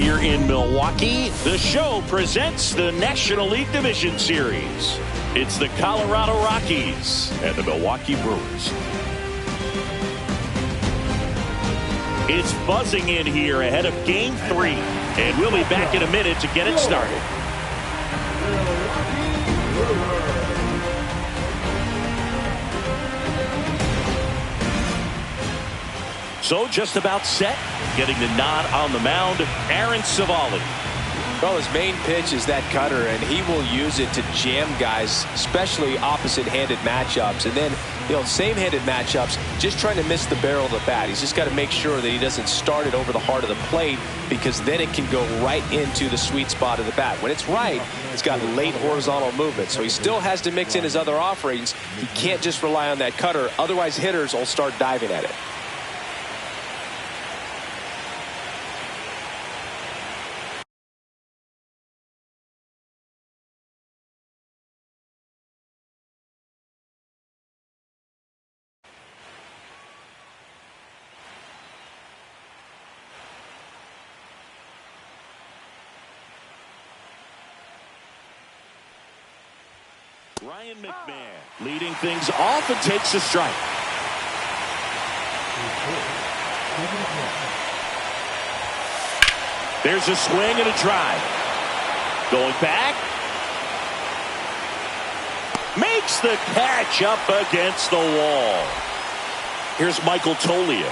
here in Milwaukee. The show presents the National League Division Series. It's the Colorado Rockies and the Milwaukee Brewers. It's buzzing in here ahead of Game 3, and we'll be back in a minute to get it started. So just about set, getting the nod on the mound, Aaron Civale. Well, his main pitch is that cutter, and he will use it to jam guys, especially opposite-handed matchups. And then, same-handed matchups, just trying to miss the barrel of the bat. He's just got to make sure that he doesn't start it over the heart of the plate, because then it can go right into the sweet spot of the bat. When it's right, it's got late horizontal movement. So he still has to mix in his other offerings. He can't just rely on that cutter. Otherwise, hitters will start diving at it. Ryan McMahon leading things off and takes a strike. There's a swing and a drive. Going back. Makes the catch up against the wall. Here's Michael Toglia.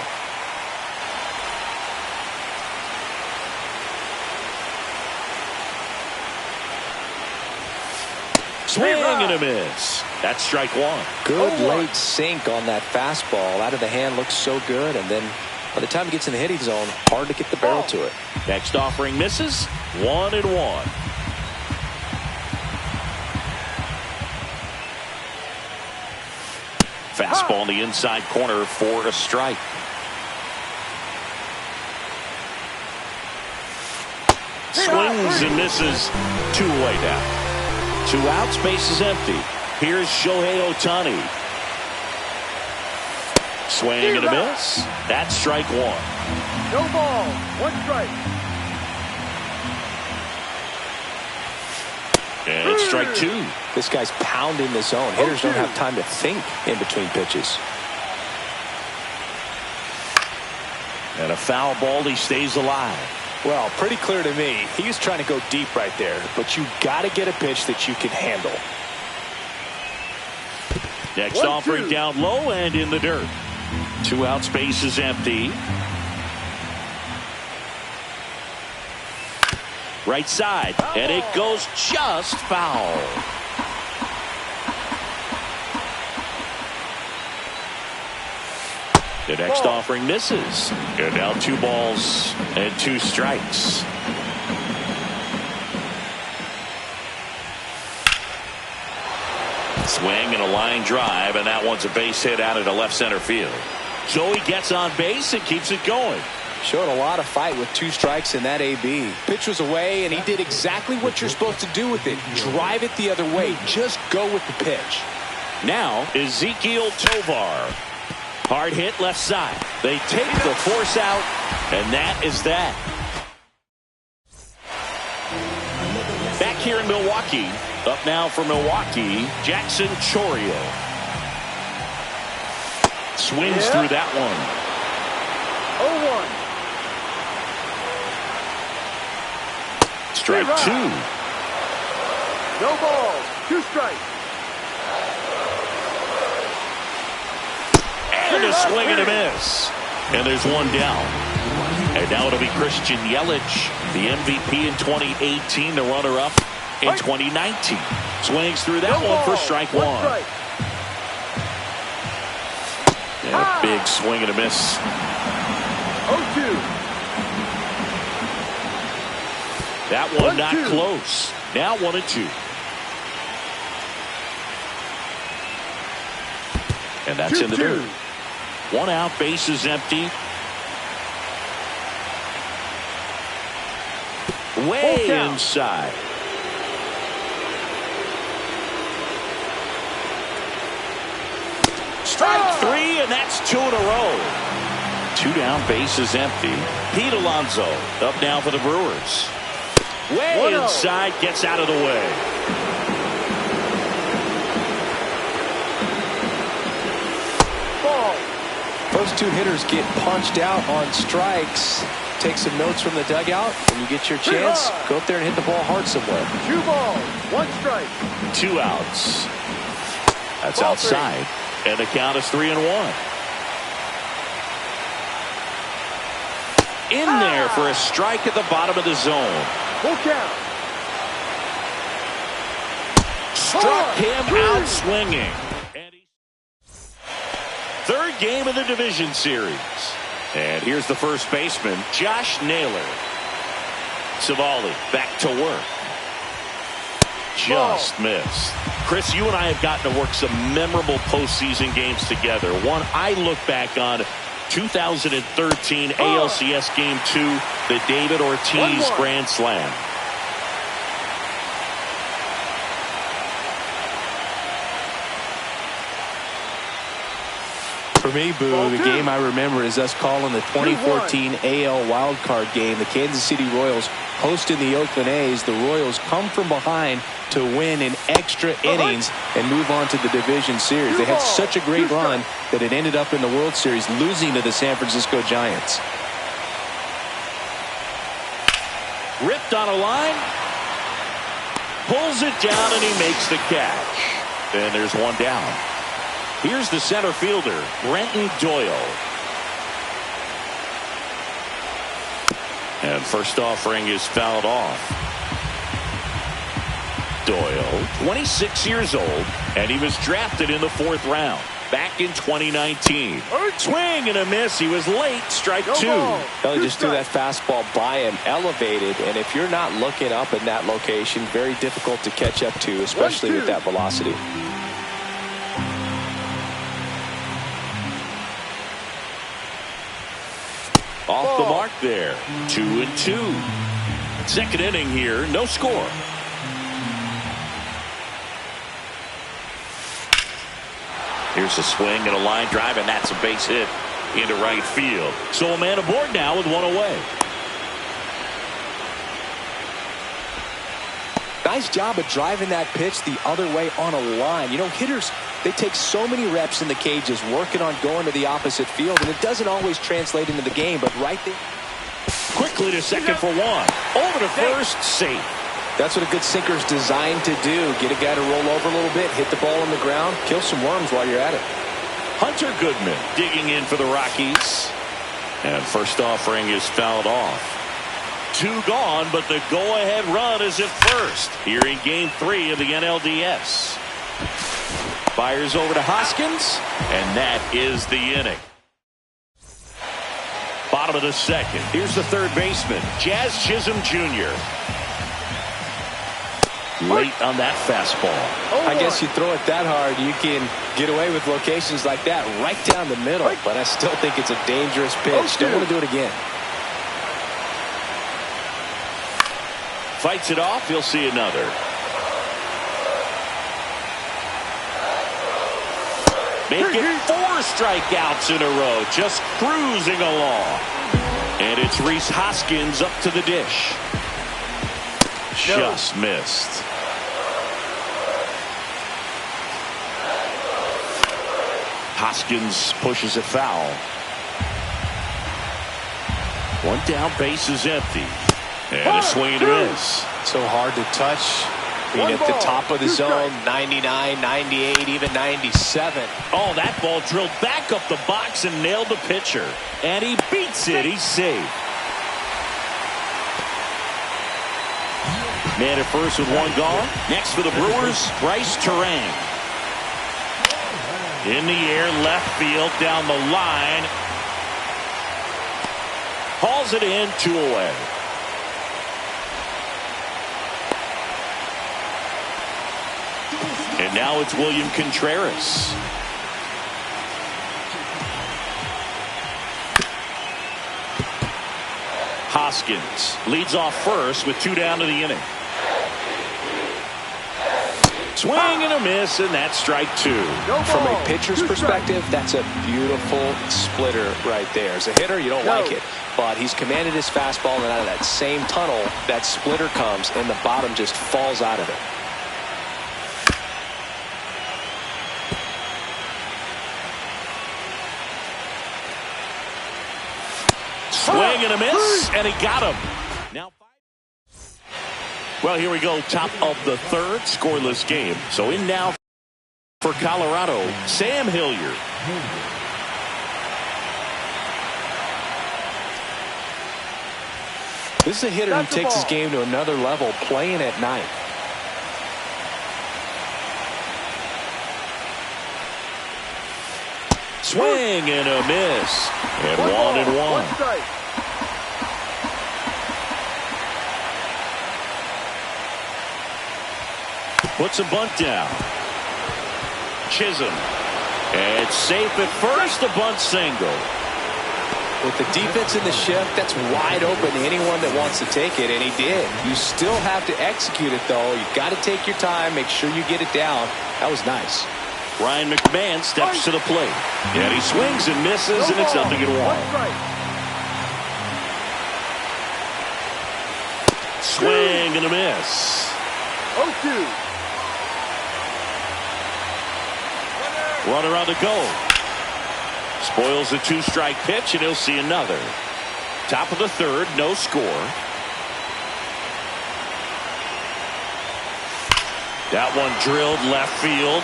Swing and a miss. That's strike one. Good late sink on that fastball. Out of the hand looks so good, and then by the time it gets in the hitting zone, hard to get the barrel to it. Next offering misses. 1-1. Fastball in the inside corner for a strike. Swings and misses. 2 away now. 2 outs, base is empty. Here's Shohei Ohtani. Swing and a miss. That's strike 1. No ball, 1 strike. And it's strike 2. This guy's pounding the zone. Hitters don't have time to think in between pitches. And a foul ball, he stays alive. Well, pretty clear to me. He's trying to go deep right there, but you got to get a pitch that you can handle. Next offering down low and in the dirt. 2 outs, base is empty. Right side, and it goes just foul. The next offering misses. And now 2 balls and 2 strikes. Swing and a line drive, and that one's a base hit out into left center field. So he gets on base and keeps it going. Showed a lot of fight with 2 strikes in that AB. Pitch was away, and he did exactly what you're supposed to do with it. Drive it the other way. Just go with the pitch. Now Ezequiel Tovar. Hard hit left side. They take the force out, and that is that. Back here in Milwaukee. Up now for Milwaukee, Jackson Chourio. Swings through that one. 0-1. Strike 2. No balls, 2 strikes. And a swing and a miss. And there's 1 down. And now it'll be Christian Yelich, the MVP in 2018, the runner-up in 2019. Swings through that one for strike 1. And a big swing and a miss. 0-2. That one not close. Now 1-2. And that's in the dirt. 1 out, base is empty. Way inside. Strike 3, and that's 2 in a row. 2 down, bases empty. Pete Alonso up now for the Brewers. Way 1-0. inside, gets out of the way. Ball. First 2 hitters get punched out on strikes. Take some notes from the dugout. When you get your chance, go up there and hit the ball hard somewhere. 2 balls, 1 strike. 2 outs. That's Ball outside. And the count is 3-1. In there for a strike at the bottom of the zone. Full count. Struck him out swinging. And third game of the division series. And here's the first baseman, Josh Naylor. Savali back to work. Just missed. Chris, you and I have gotten to work some memorable postseason games together. One I look back on, 2013 ALCS Game 2, the David Ortiz Grand Slam. For me, Boo, the game I remember is us calling the 2014 AL wildcard game. The Kansas City Royals hosting the Oakland A's. The Royals come from behind to win in extra innings and move on to the division series. They had such a great run that it ended up in the World Series, losing to the San Francisco Giants. Ripped on a line. Pulls it down and he makes the catch. And there's 1 down. Here's the center fielder, Brenton Doyle. And first offering is fouled off. Doyle, 26 years old, and he was drafted in the 4th round back in 2019. Swing and a miss. He was late. Strike 2. He just threw that fastball by him, elevated, and if you're not looking up in that location, very difficult to catch up to, especially with that velocity. Off the mark there. 2-2. Second inning here. No score. Here's a swing and a line drive, and that's a base hit into right field. So a man aboard now with 1 away. Nice job of driving that pitch the other way on a line. You know, hitters, they take so many reps in the cages working on going to the opposite field, and it doesn't always translate into the game, but right there. Quickly to second for 1. Over to first, safe. That's what a good sinker's designed to do. Get a guy to roll over a little bit, hit the ball on the ground, kill some worms while you're at it. Hunter Goodman digging in for the Rockies. And first offering is fouled off. 2 gone, but the go-ahead run is at first here in Game 3 of the NLDS. Fires over to Hoskins, and that is the inning. Bottom of the second. Here's the third baseman, Jazz Chisholm Jr. Late on that fastball. I guess you throw it that hard, you can get away with locations like that right down the middle, but I still think it's a dangerous pitch. Don't want to do it again. Fights it off. He'll see another. Make it 4 strikeouts in a row. Just cruising along. And it's Rhys Hoskins up to the dish. Just missed. Hoskins pushes it foul. 1 down, base is empty. And a swing and a miss. So hard to touch. Being at the top of the zone, 99, 98, even 97. Oh, that ball drilled back up the box and nailed the pitcher. And he beats it. He's safe. Man at first with 1 gone. Next for the Brewers, Bryce Terang. In the air, left field, down the line. Hauls it in, 2 away. And now it's William Contreras. Hoskins leads off first with 2 down to the inning. Swing and a miss, and that's strike two. From a pitcher's perspective, that's a beautiful splitter right there. As a hitter, you don't like it, but he's commanded his fastball, and out of that same tunnel, that splitter comes, and the bottom just falls out of it. Swing and a miss, and he got him. Now, well, here we go. Top of the third, scoreless game. So in now for Colorado, Sam Hilliard. This is a hitter who takes his game to another level, playing at night. Swing and a miss. And 1-1. Puts a bunt down. Chisholm. And it's safe at first. A bunt single. With the defense in the shift, that's wide open to anyone that wants to take it, and he did. You still have to execute it, though. You've got to take your time, make sure you get it down. That was nice. Ryan McMahon steps to the plate. And he swings and misses, and it's 0-1. Swing and a miss. 0-2. Runner on the go. Spoils a two-strike pitch, and he'll see another. Top of the third, no score. That one drilled left field.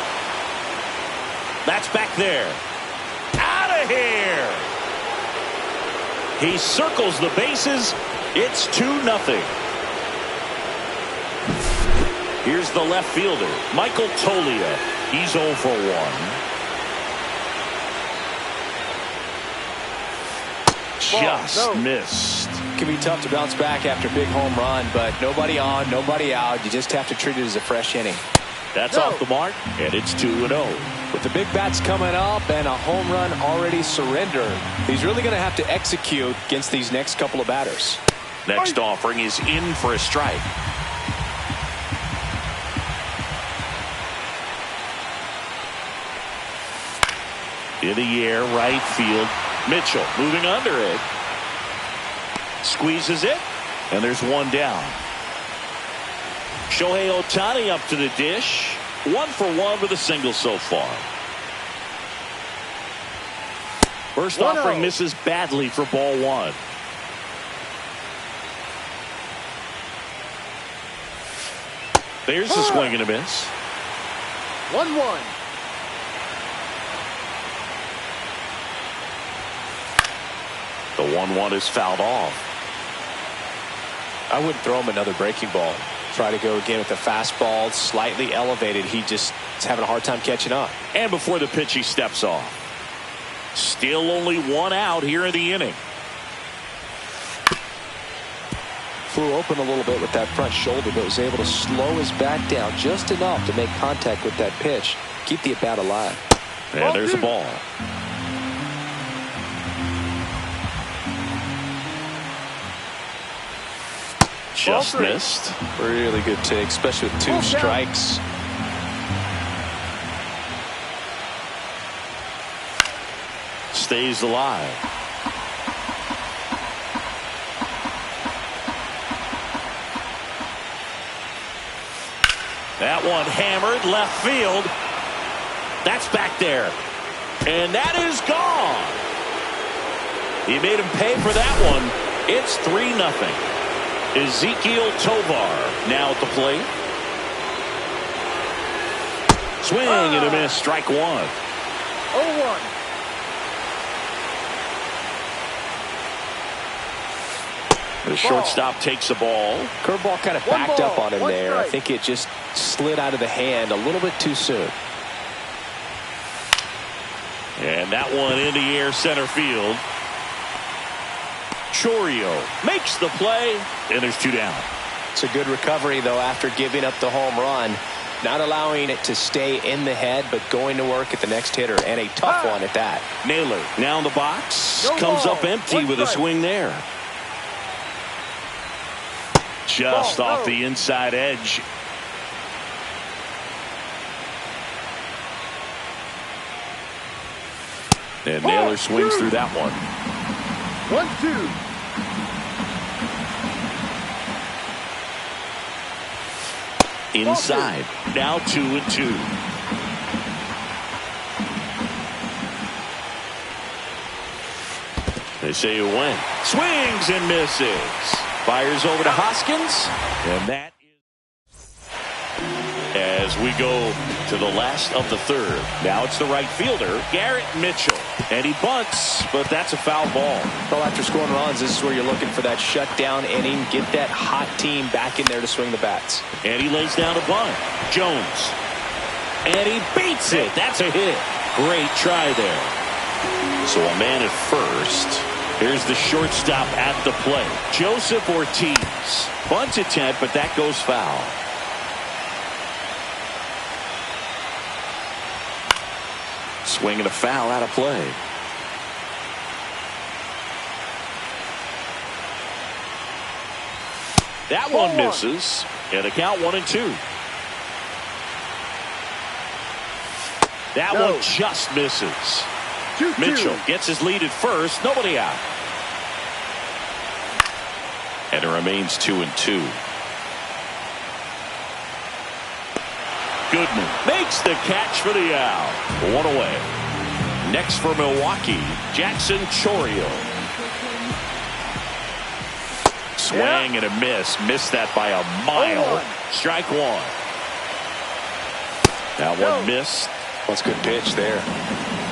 That's back there. Out of here. He circles the bases. It's 2-0. Here's the left fielder, Michael Toglia. He's 0 for 1. Just missed. It can be tough to bounce back after a big home run, but nobody on, nobody out. You just have to treat it as a fresh inning. That's off the mark, and it's 2-0. With the big bats coming up and a home run already surrendered, he's really going to have to execute against these next couple of batters. Next offering is in for a strike. In the air, right field. Mitchell moving under it. Squeezes it, and there's one down. Shohei Ohtani up to the dish. 1 for 1 with a single so far. First offering misses badly for ball 1. There's the swing and a miss. 1-1. The 1-1 is fouled off. I wouldn't throw him another breaking ball. Try to go again with the fastball, slightly elevated. He just is having a hard time catching up. And before the pitch, he steps off. Still only 1 out here in the inning. Flew open a little bit with that front shoulder, but was able to slow his back down just enough to make contact with that pitch. Keep the at-bat alive. And there's the ball. Just missed. Really good take, especially with 2 strikes. Stays alive. That one hammered left field. That's back there. And that is gone. He made him pay for that one. It's 3-0. Ezekiel Tovar now at the plate. Swing and a miss. Strike 1. 0-1. The shortstop takes the ball. Curveball kind of backed up on him there. I think it just slid out of the hand a little bit too soon. And that one in the air center field. Chorio makes the play, and there's 2 down. It's a good recovery, though, after giving up the home run. Not allowing it to stay in the head, but going to work at the next hitter, and a tough one at that. Naylor now in the box. Comes up empty with a swing there. Just off the inside edge. And Naylor swings through that one. 1-2. Inside. Now 2-2. They say you win. Swings and misses. Fires over to Hoskins. And that is as we go to the last of the third. Now it's the right fielder, Garrett Mitchell. And he bunts, but that's a foul ball. Well, after scoring runs, this is where you're looking for that shutdown inning. Get that hot team back in there to swing the bats. And he lays down a bunt. Jones. And he beats it. That's a hit. Great try there. So a man at first. Here's the shortstop at the plate. Joseph Ortiz. Bunt attempt, but that goes foul. Swinging a foul out of play. That one misses. And a count 1-2. That one just misses. 2-2. Mitchell gets his lead at first. Nobody out. And it remains 2-2. Goodman makes the catch for the out. One away. Next for Milwaukee, Jackson Chourio. Swing and a miss. Missed that by a mile. Strike one. That one missed. That's a good pitch there.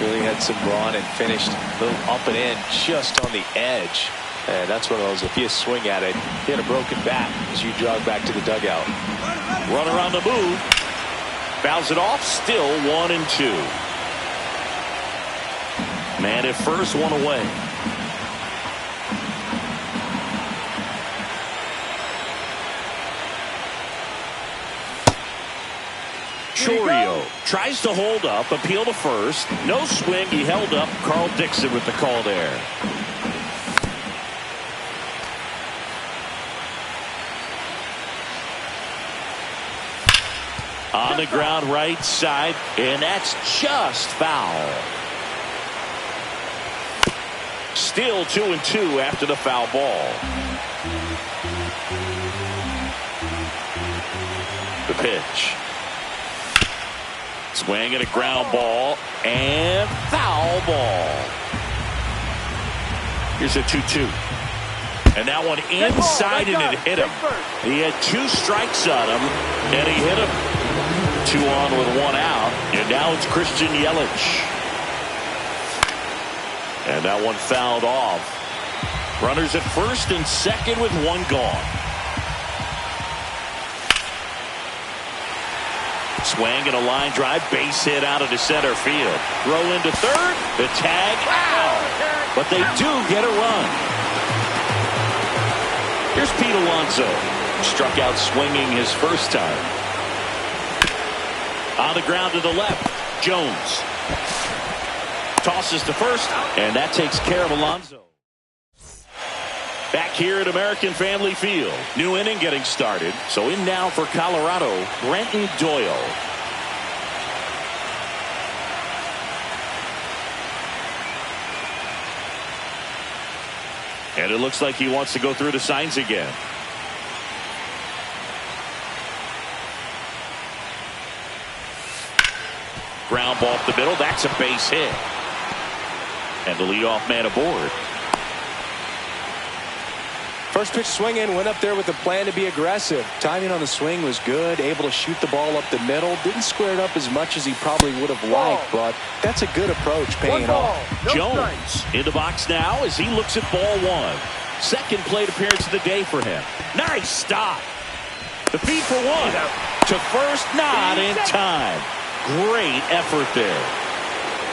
Really had some run and finished a little up and in just on the edge. And that's one of those, if you swing at it, hit a broken bat as you jog back to the dugout. Runner on the move. Fouls it off. Still 1-2. Man at first, one away. Chourio tries to hold up, appeal to first. No swing. He held up. Carl Dixon with the call there. On the ground right side, and that's just foul. Still 2-2 after the foul ball. The pitch. Swing and a ground ball, and foul ball. Here's a 2-2. And that one inside, and it hit him. He had two strikes on him, and he hit him. 2 on with 1 out. And now it's Christian Yelich. And that one fouled off. Runners at first and second with 1 gone. Swing and a line drive. Base hit out into center field. Throw into third. The tag. Out. But they do get a run. Here's Pete Alonso. Struck out swinging his first time. On the ground to the left. Jones. Tosses to first. And that takes care of Alonso. Back here at American Family Field. New inning getting started. So in now for Colorado, Brenton Doyle. And it looks like he wants to go through the signs again. Ground ball up the middle. That's a base hit. And the leadoff man aboard. First pitch swinging, went up there with a plan to be aggressive. Timing on the swing was good, able to shoot the ball up the middle. Didn't square it up as much as he probably would have liked, but that's a good approach, paying off. Jones in the box now as he looks at ball 1. Second plate appearance of the day for him. Nice stop. The feed for 1. To first, not in time. Great effort there.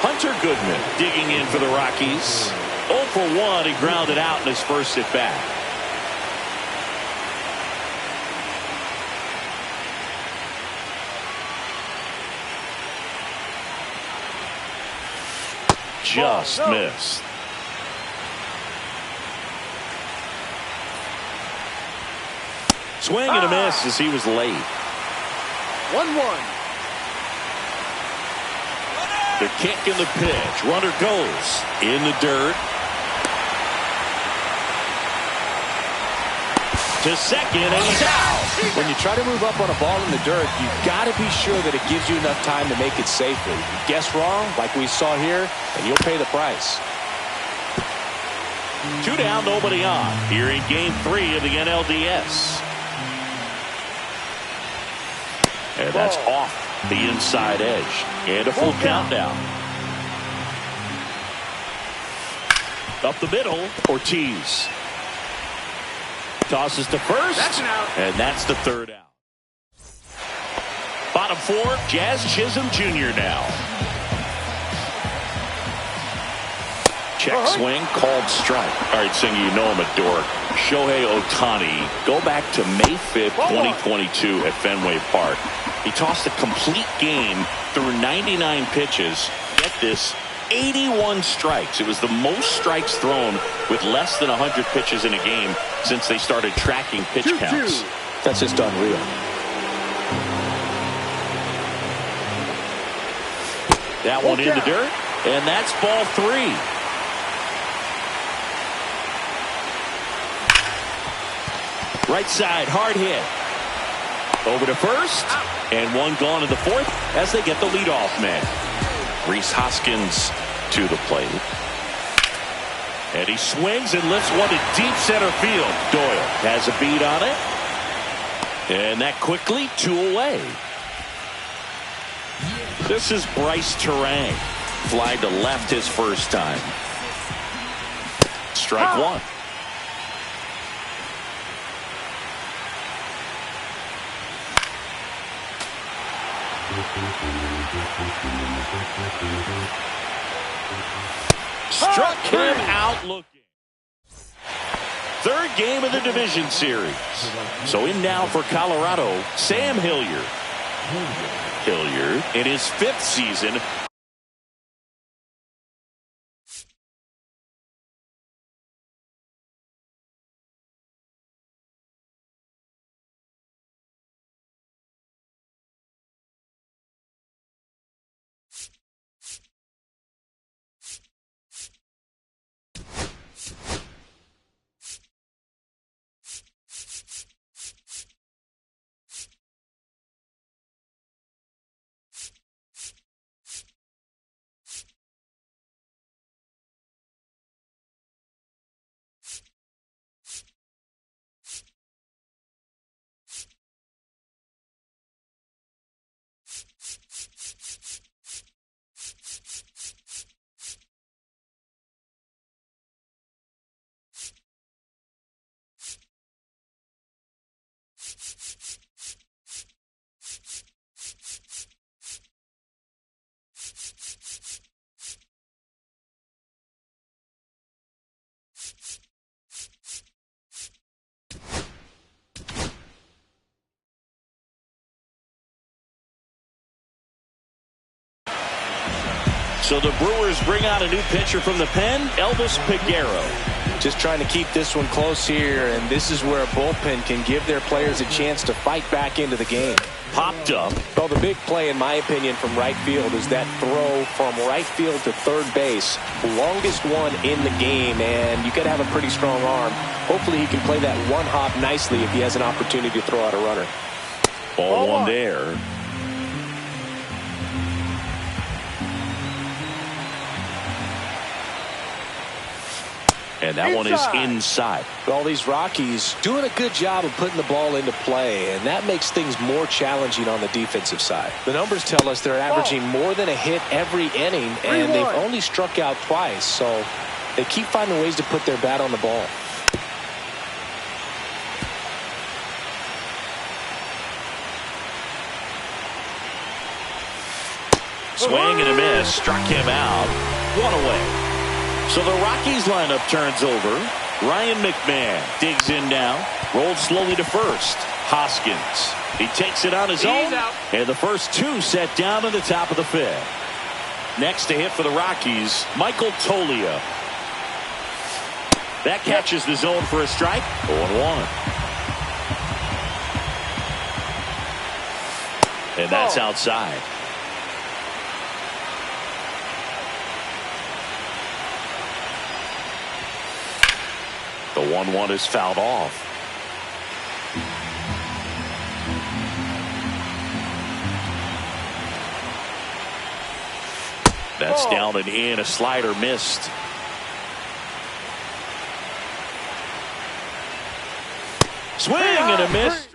Hunter Goodman digging in for the Rockies. 0 for 1. He grounded out in his first at bat. Just missed. Swing and a miss as he was late. 1-1. The kick and the pitch. Runner goes in the dirt. To second, and he's out. When you try to move up on a ball in the dirt, you've got to be sure that it gives you enough time to make it safely. You guess wrong, like we saw here, and you'll pay the price. 2 down, nobody on. Here in Game 3 of the NLDS. And that's off the inside edge. And a full count now. Up the middle, Ortiz. Tosses to first. That's an out. And that's the 3rd out. Bottom 4, Jazz Chisholm Jr. now. Check swing, called strike. All right, Singer, you know him at dork. Shohei Ohtani. Go back to May 5th, 2022 at Fenway Park. He tossed a complete game through 99 pitches. Get this, 81 strikes. It was the most strikes thrown with less than 100 pitches in a game since they started tracking pitch counts. That's just unreal. That one in the dirt, and that's ball 3. Right side, hard hit. Over to first, and one gone in the 4th as they get the leadoff man. Rhys Hoskins to the plate. And he swings and lifts one to deep center field. Doyle has a beat on it. And that quickly 2 away. This is Bryce Terang. Fly to left his first time. Strike 1. Struck him out looking. 3rd game of the division series. So in now for Colorado, Sam Hilliard. Hilliard in his 5th season. So the Brewers bring out a new pitcher from the pen, Elvis Peguero. Just trying to keep this one close here, and this is where a bullpen can give their players a chance to fight back into the game. Popped up. Well, the big play, in my opinion, from right field is that throw from right field to 3rd base. Longest one in the game, and you got to have a pretty strong arm. Hopefully he can play that one hop nicely if he has an opportunity to throw out a runner. Ball 1 there. And that one is inside. All these Rockies doing a good job of putting the ball into play, and that makes things more challenging on the defensive side. The numbers tell us they're averaging more than a hit every inning, and they've only struck out twice, so they keep finding ways to put their bat on the ball. Swing and a miss. Struck him out. 1 away. So the Rockies lineup turns over. Ryan McMahon digs in now. Rolled slowly to first. Hoskins. He takes it on his own. And the first 2 set down in the top of the 5th. Next to hit for the Rockies, Michael Toglia. That catches the zone for a strike. 0-1. And that's outside. 1-1 is fouled off. That's down and in. A slider missed. Swing and a miss.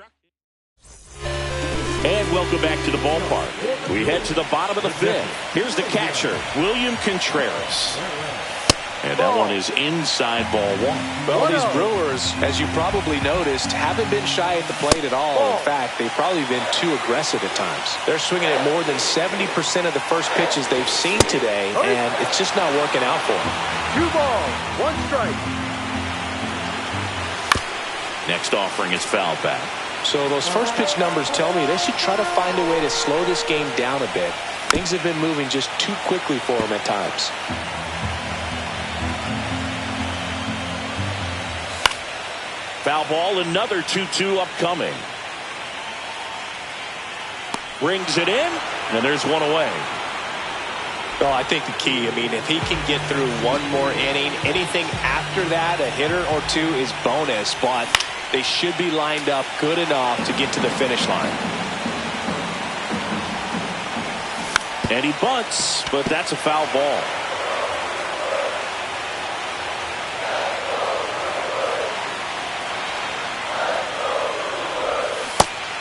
And welcome back to the ballpark. We head to the bottom of the fifth. Here's the catcher, William Contreras. And that one is inside ball one. Well, these Brewers, as you probably noticed, haven't been shy at the plate at all. In fact, they've probably been too aggressive at times. They're swinging at more than 70% of the first pitches they've seen today, and it's just not working out for them. 2 balls, 1 strike. Next offering is fouled back. So those first pitch numbers tell me they should try to find a way to slow this game down a bit. Things have been moving just too quickly for them at times. Foul ball, another 2-2 upcoming. Brings it in, and there's one away. Well, I think the key, if he can get through one more inning, anything after that, a hitter or two is bonus, but they should be lined up good enough to get to the finish line. And he bunts, but that's a foul ball.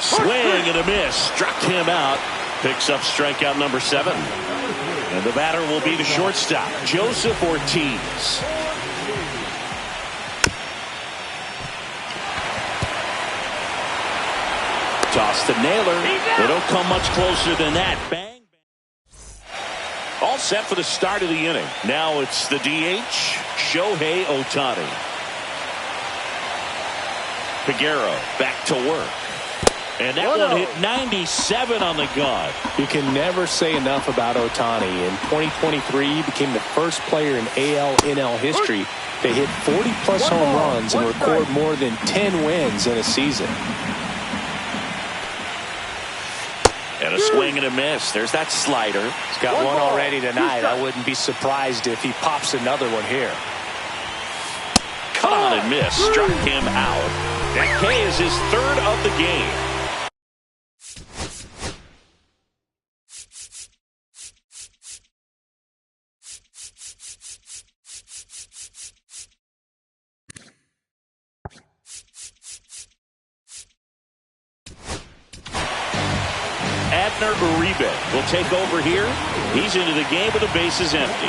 Swing and a miss. Struck him out. Picks up strikeout number 7. And the batter will be the shortstop, Joseph Ortiz. Toss to Naylor. They don't come much closer than that. Bang. All set for the start of the inning. Now it's the DH, Shohei Ohtani. Figueroa back to work. And that one hit 97 on the gun. You can never say enough about Ohtani. In 2023, he became the first player in AL/NL history to hit 40-plus home runs and record more than 10 wins in a season. And a swing and a miss. There's that slider. He's got one already tonight. I wouldn't be surprised if he pops another one here. Cut on and miss. Struck him out. That K is his 3rd of the game. Abner Uribe will take over here. He's into the game with the bases empty.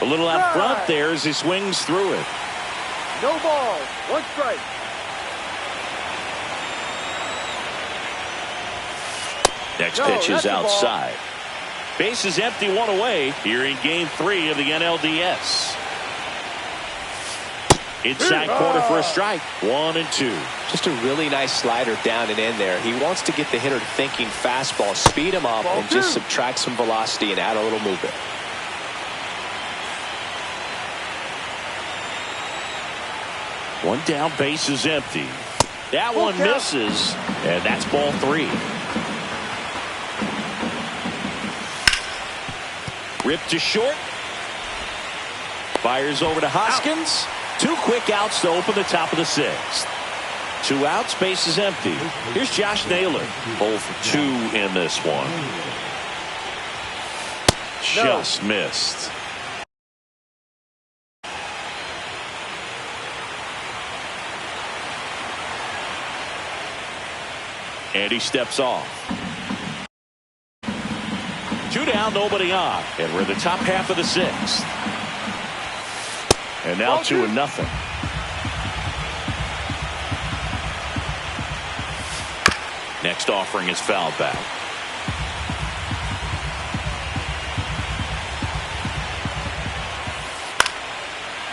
A little out front there as he swings through it. No balls, 1 strike. Next pitch is outside. Bases empty, 1 away here in game 3 of the NLDS. Inside corner for a strike. 1-2. Just a really nice slider down and in there. He wants to get the hitter thinking fastball, speed him up, and just subtract some velocity and add a little movement. One down, base is empty. That one misses, and that's ball 3. Ripped to short. Fires over to Hoskins. 2 quick outs to open the top of the 6th. 2 outs, base is empty. Here's Josh Naylor. 0 for 2 in this one. Just missed. And he steps off. 2 down, nobody on. And we're in the top half of the 6th. And now 2-0. Next offering is fouled back.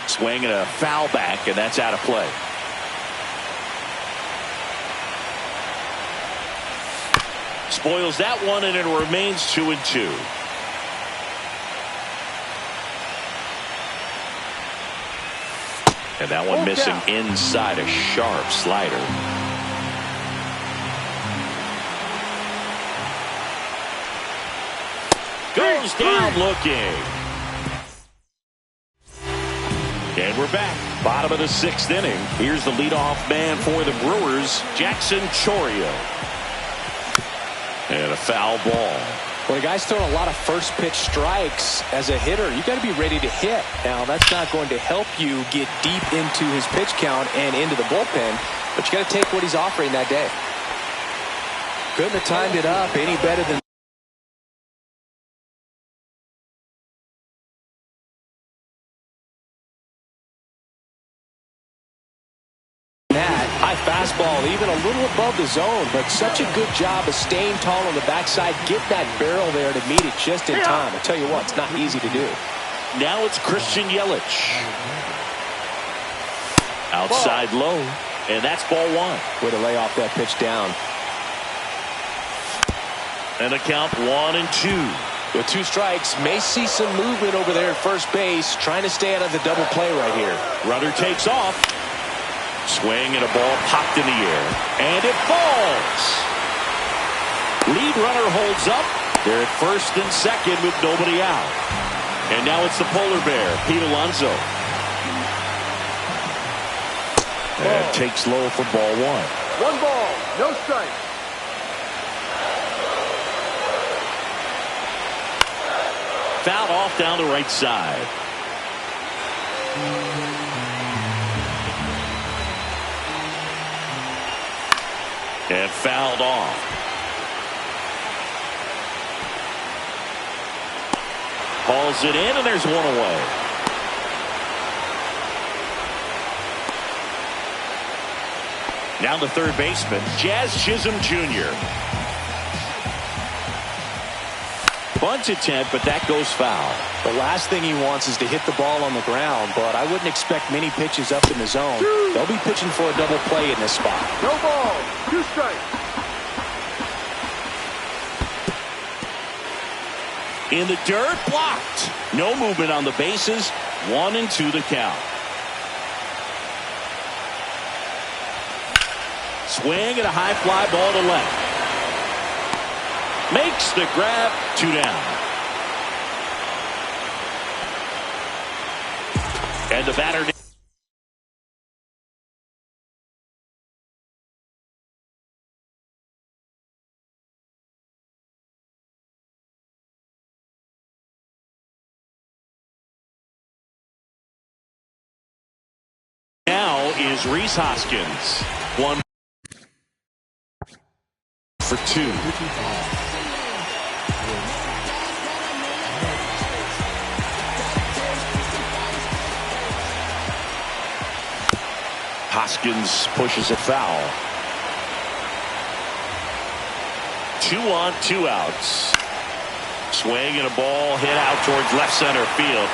Swing and a foul back, and that's out of play. Spoils that one, and it remains 2-2. And that one missing inside, a sharp slider. Goes down looking. And we're back. Bottom of the 6th inning. Here's the leadoff man for the Brewers, Jackson Chourio. And a foul ball. When a guy's throwing a lot of first pitch strikes as a hitter, you got to be ready to hit. Now, that's not going to help you get deep into his pitch count and into the bullpen, but you got to take what he's offering that day. Couldn't have timed it up any better than that. High fastball, even a little above the zone, but such a good job of staying tall on the backside, get that barrel there to meet it just in time. I tell you what, it's not easy to do. Now it's Christian Yelich. Outside low, and that's ball 1. Way to lay off that pitch down. And a count 1-2. With 2 strikes, may see some movement over there at first base, trying to stay out of the double play right here. Runner takes off. Swing and a ball popped in the air. And it falls. Lead runner holds up. They're at first and second with nobody out. And now it's the polar bear, Pete Alonso. And takes low for ball 1. 1 ball, no strike. Fouled off down the right side. And fouled off. Hauls it in, and there's 1 away. Now the third baseman, Jazz Chisholm Jr. Bunt attempt, but that goes foul. The last thing he wants is to hit the ball on the ground, but I wouldn't expect many pitches up in the zone. They'll be pitching for a double play in this spot. No ball, 2 strikes. In the dirt, blocked. No movement on the bases. 1-2 the count. Swing and a high fly ball to left. Makes the grab. 2 down. And the batter now is Rhys Hoskins. 1 for 2. Hoskins pushes it foul. 2 on, 2 outs. Swing and a ball hit out towards left center field.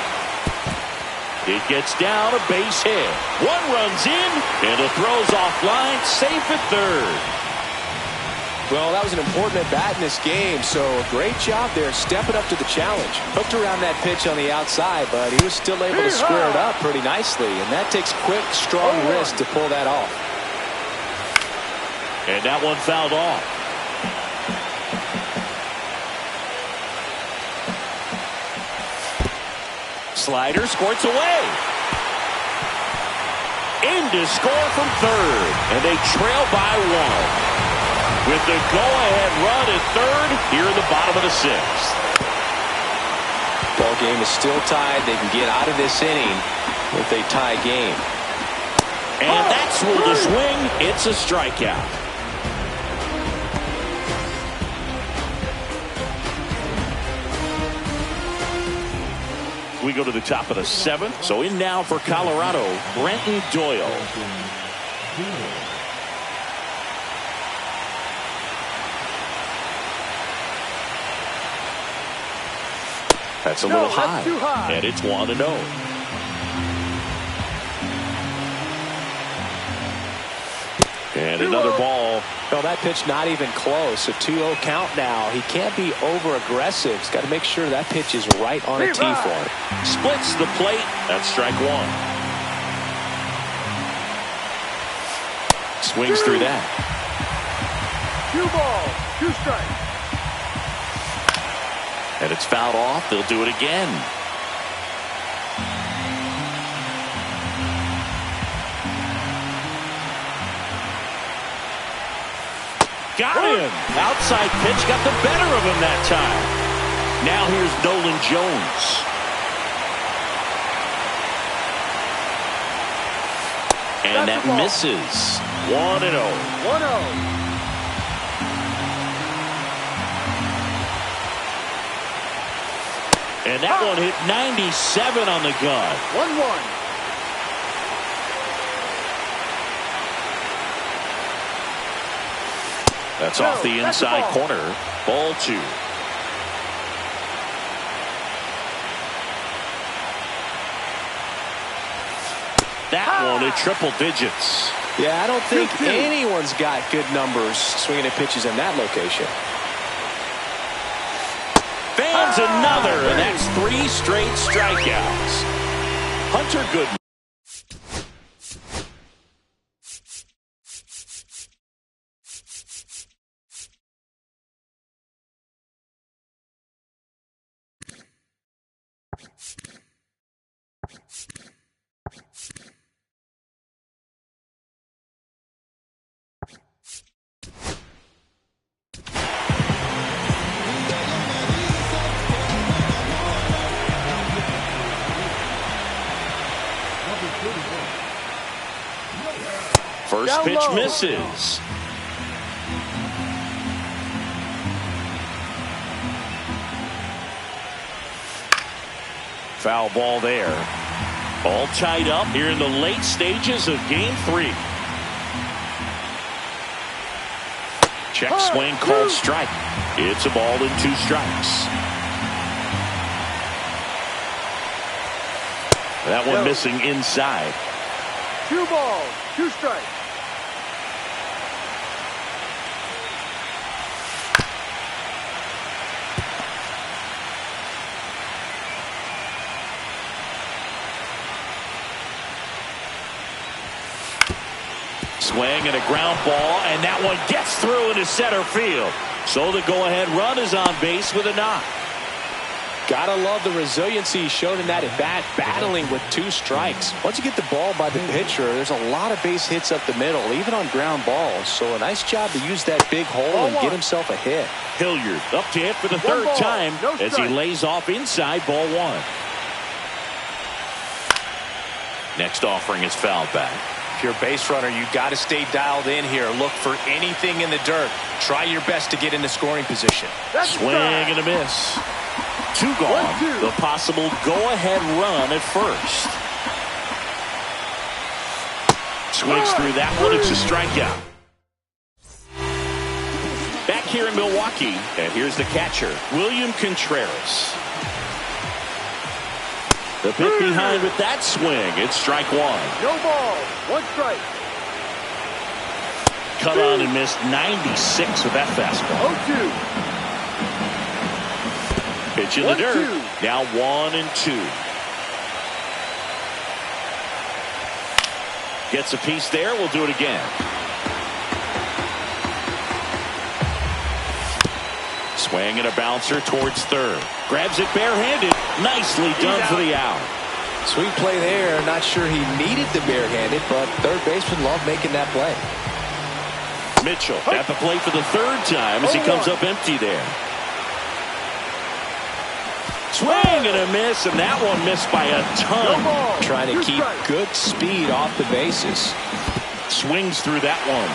It gets down, a base hit. 1 runs in, and the throw's offline, safe at third. Well, that was an important at-bat in this game, so a great job there stepping up to the challenge. Hooked around that pitch on the outside, but he was still able to square it up pretty nicely, and that takes quick, strong wrist to pull that off. And that one fouled off. Slider squirts away. In to score from third, and they trail by 1. With the go-ahead run at third here in the bottom of the 6th. Ball game is still tied. They can get out of this inning with a tie game. And that's where the swing. It's a strikeout. We go to the top of the 7th. So in now for Colorado, Brenton Doyle. That's a little high. Too high. And it's 1-0. And another ball. Well, that pitch not even close. A 2-0 count now. He can't be over-aggressive. He's got to make sure that pitch is right on a tee for him. Splits the plate. That's strike 1. Swings through that. 2 balls, 2 strikes. And it's fouled off. They'll do it again. Got him. Outside pitch got the better of him that time. Now here's Nolan Jones. And that misses. 1-0. 1-0. And that one hit 97 on the gun. 1-1. That's off the inside corner. Ball 2. That one at triple digits. Yeah, I don't think anyone's got good numbers swinging at pitches in that location. Fans another, and that's 3 straight strikeouts. Hunter Goodman. First pitch misses. Foul ball there. All tied up here in the late stages of game 3. Check swing called strike. It's a ball and 2 strikes. That one missing inside. 2 balls, 2 strikes. Swing and a ground ball, and that one gets through into center field. So the go-ahead run is on base with a knock. Gotta love the resiliency shown in that at bat, battling with 2 strikes. Once you get the ball by the pitcher, there's a lot of base hits up the middle, even on ground balls. So a nice job to use that big hole and get himself a hit. Hilliard up to hit for the 3rd time as he lays off inside ball 1. Next offering is fouled back. If you're a base runner, you got to stay dialed in here. Look for anything in the dirt. Try your best to get into scoring position. Swing and a miss. 2 gone. The possible go-ahead run at first. Swings through that one. It's a strikeout. Back here in Milwaukee, and here's the catcher, William Contreras. The pitch behind with that swing. It's strike 1. No ball, 1 strike. Cut on and missed 96 with that fastball. 0-2. Pitch in the dirt. Now 1-2. Gets a piece there. We'll do it again. Swing and a bouncer towards 3rd. Grabs it barehanded. Nicely done for the out. Sweet play there. Not sure he needed the barehanded, but third baseman loved making that play. Mitchell at the plate for the 3rd time as he comes up empty there. Swing and a miss, and that one missed by a ton. Trying to keep good speed off the bases. Swings through that one.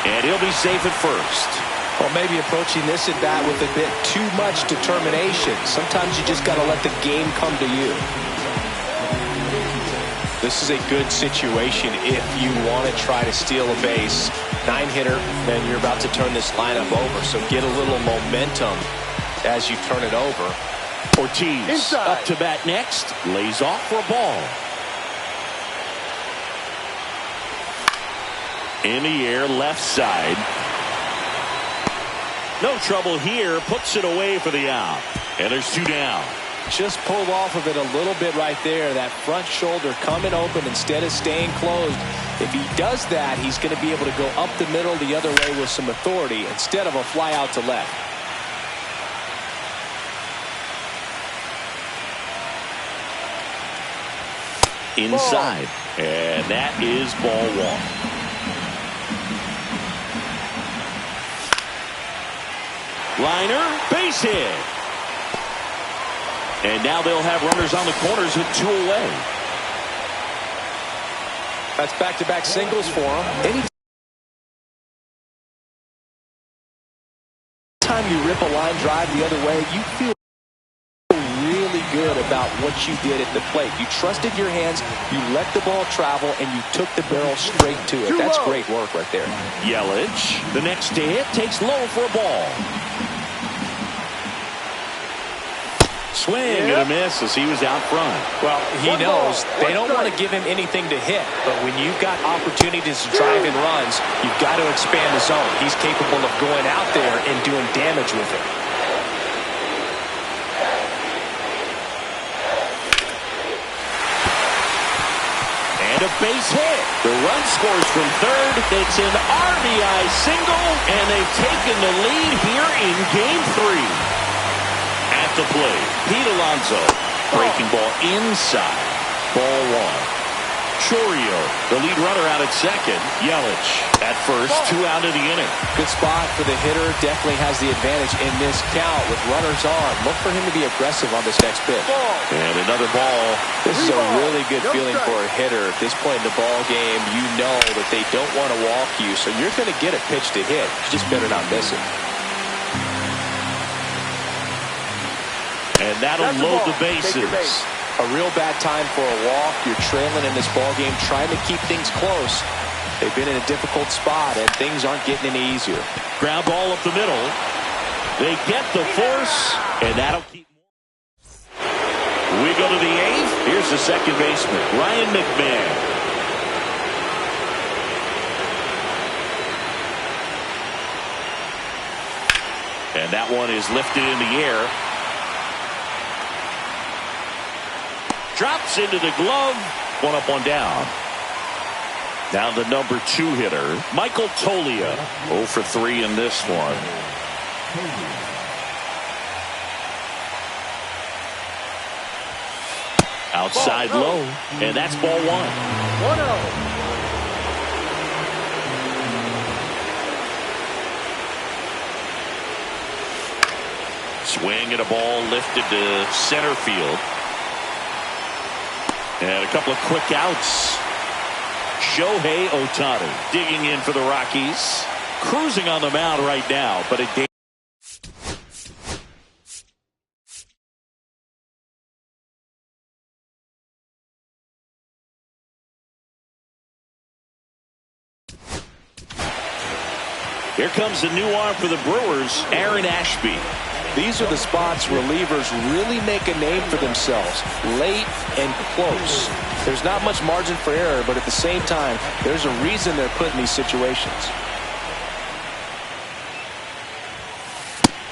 And he'll be safe at first. Well, maybe approaching this at bat with a bit too much determination. Sometimes you just got to let the game come to you. This is a good situation if you want to try to steal a base. 9-hitter, and you're about to turn this lineup over. So get a little momentum as you turn it over. Ortiz up to bat next. Lays off for a ball. In the air, left side. No trouble here. Puts it away for the out. And there's 2 down. Just pulled off of it a little bit right there. That front shoulder coming open instead of staying closed. If he does that, he's going to be able to go up the middle the other way with some authority instead of a fly out to left. Inside. And that is ball 1. Liner, base hit. And now they'll have runners on the corners with 2 away. That's back-to-back singles for him. Anytime you rip a line drive the other way, you feel really good about what you did at the plate. You trusted your hands, you let the ball travel, and you took the barrel straight to it. That's great work right there. Yelich, the next to hit, takes low for a ball. Swing and a miss as he was out front. Well, he knows they don't want to give him anything to hit, but when you've got opportunities to drive in runs, you've got to expand the zone. He's capable of going out there and doing damage with it. And a base hit. The run scores from third. It's an RBI single, and they've taken the lead here in Game 3. At the plate, Pete Alonso. Breaking ball inside. Ball 1. Chorio, the lead runner out at second. Yelich at first, 2 out of the inning. Good spot for the hitter. Definitely has the advantage in this count with runners on. Look for him to be aggressive on this next pitch. And another ball. This is a really good feeling for a hitter. At this point in the ball game, you know that they don't want to walk you, so you're going to get a pitch to hit. You just better not miss it. And that'll load the bases. A real bad time for a walk. You're trailing in this ball game, trying to keep things close. They've been in a difficult spot, and things aren't getting any easier. Ground ball up the middle. They get the force, and that'll keep. We go to the 8th. Here's the second baseman, Ryan McMahon. And that one is lifted in the air. Drops into the glove. 1 up, 1 down. Now the number 2 hitter, Michael Toglia. 0 for 3 in this one. Outside low. And that's ball 1. 1-0. Swing and a ball lifted to center field. And a couple of quick outs. Shohei Ohtani digging in for the Rockies. Cruising on the mound right now, but a Here comes the new arm for the Brewers, Aaron Ashby. These are the spots relievers really make a name for themselves, late and close. There's not much margin for error, but at the same time, there's a reason they're put in these situations.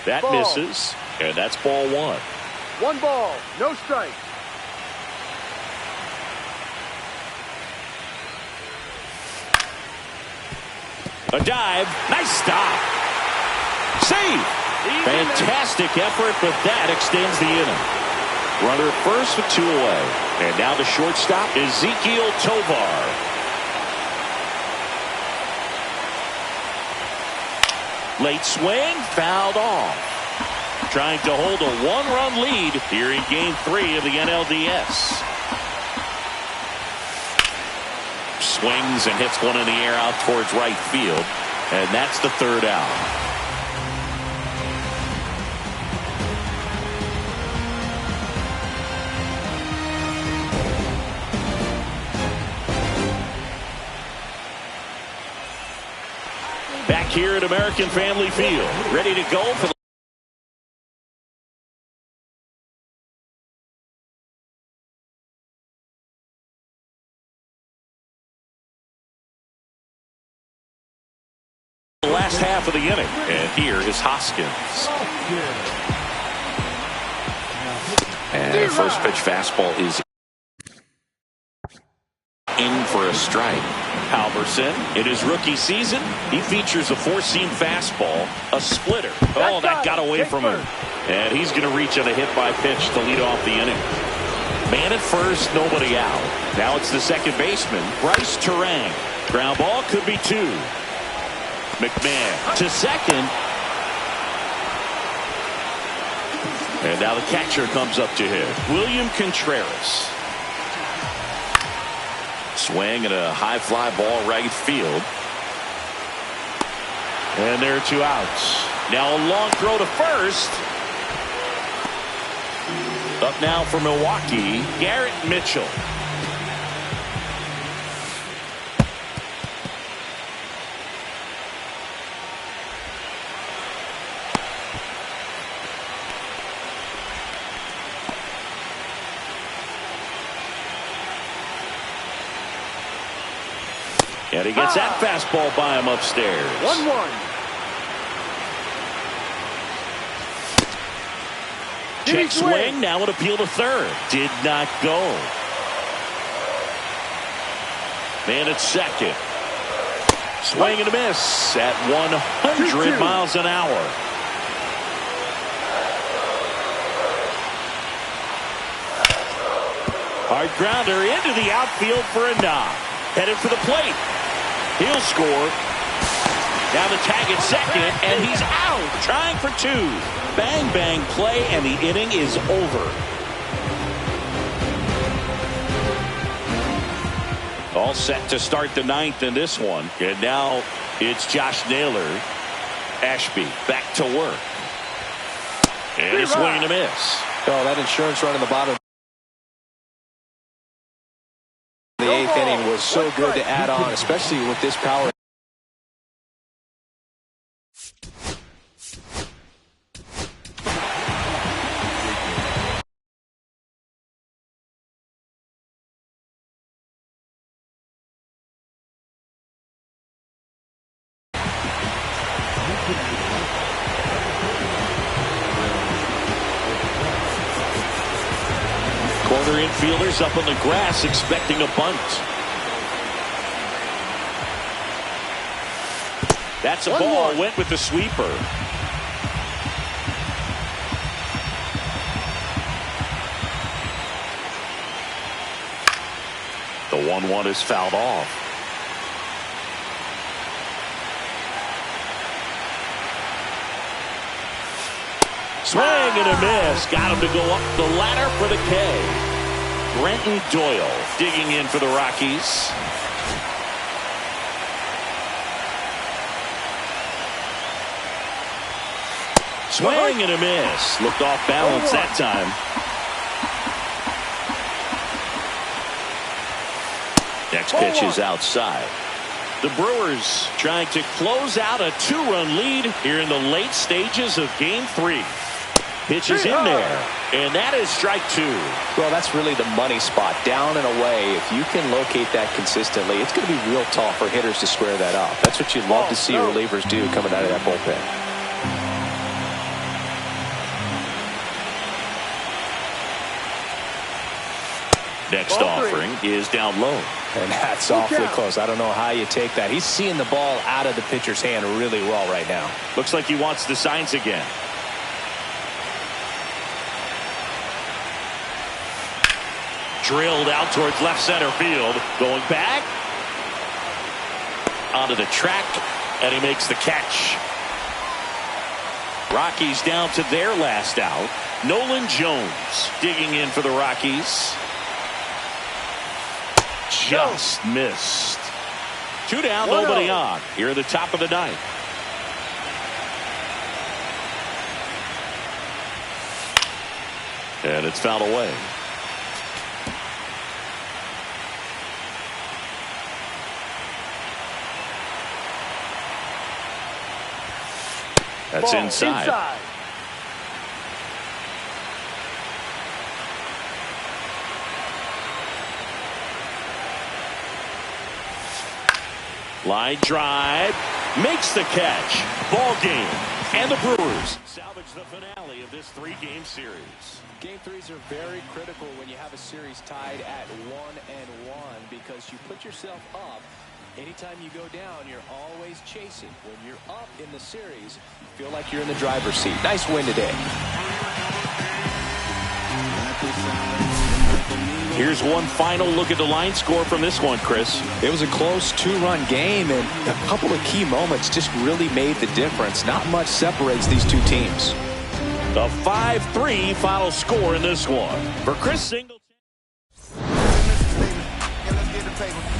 That misses, and that's ball 1. 1 ball, no strike. A dive, nice stop. Save. Fantastic effort, but that extends the inning. Runner at first with 2 away. And now the shortstop, Ezequiel Tovar. Late swing, fouled off. Trying to hold a 1-run lead here in Game 3 of the NLDS. Swings and hits one in the air out towards right field. And that's the 3rd out. Back here at American Family Field, ready to go for the last half of the inning. And here is Hoskins. And first pitch fastball is in for a strike. Halverson, in his rookie season, he features a 4-seam fastball, a splitter. Oh, that got away from him. And he's going to reach on a hit-by pitch to lead off the inning. Man at first, nobody out. Now it's the second baseman, Bryce Turang. Ground ball could be 2. McMahon to second. And now the catcher comes up to hit. William Contreras. Swing and a high fly ball right field. And there are 2 outs. Now a long throw to first. Up now for Milwaukee, Garrett Mitchell. And he gets that fastball by him upstairs. 1-1. Check swing. Now an appeal to third. Did not go. Man at second. Swing and a miss at 100 miles an hour. Hard grounder into the outfield for a knock. Headed for the plate. He'll score. Now the tag at second, and he's out. Trying for 2. Bang, bang play, and the inning is over. All set to start the 9th in this one. And now it's Josh Naylor. Ashby back to work. And a swing and a miss. Oh, that insurance run in the bottom. The 8th inning was so good to add on, especially with this power. Corner infielders up on the grass expecting a bunt. That's a ball. Went with the sweeper. The 1-1 is fouled off. Swing and a miss. Got him to go up the ladder for the K. Brenton Doyle digging in for the Rockies. Swing and a miss. Looked off balance that time. Next pitch is outside. The Brewers trying to close out a 2-run lead here in the late stages of Game 3. Pitch is in there, and that is strike 2. Well, that's really the money spot, down and away. If you can locate that consistently, it's going to be real tough for hitters to square that up. That's what you'd love to see relievers do coming out of that bullpen. Next offering is down low. And that's awfully close. I don't know how you take that. He's seeing the ball out of the pitcher's hand really well right now. Looks like he wants the signs again. Drilled out towards left center field. Going back. Onto the track. And he makes the catch. Rockies down to their last out. Nolan Jones digging in for the Rockies. Just missed. 2 down, nobody on. Here at the top of the 9th. And it's fouled away. That's inside. Line drive. Makes the catch. Ball game. And the Brewers salvage the finale of this 3-game series. Game 3s are very critical when you have a series tied at 1-1 because you put yourself up. Anytime you go down, you're always chasing. When you're up in the series, you feel like you're in the driver's seat. Nice win today. Here's one final look at the line score from this one, Chris. It was a close 2-run game, and a couple of key moments just really made the difference. Not much separates these two teams. A 5-3 final score in this one. For Chris Singleton.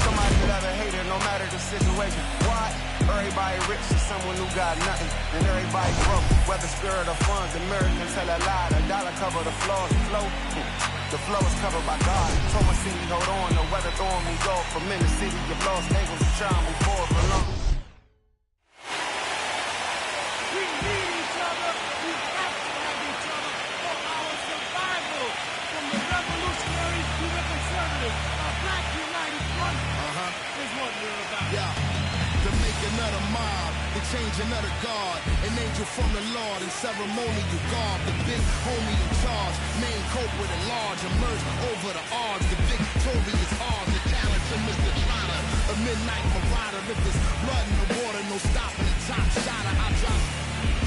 Somebody that I hated, no matter the situation. Why? Everybody rich is someone who got nothing, and everybody broke. Whether spirit or funds, Americans tell a lie. The dollar cover the floors, the flow is covered by God. Told my city, hold on, the weather throwing me gold. From in the city, you've lost neighbors and trying to move forward for long. We need each other. We have to have each other for our survival. From the revolutionaries to the conservatives, a black united front is what we're about. Yeah, to make another mob, to change another God, an angel from the Lord, in ceremonial garb, the big homie in charge, main culprit at large, emerge over the odds, the victorious odds, the talented Mr. Trotter, a midnight marauder, if there's blood in the water, no stopping the top shotter, I drop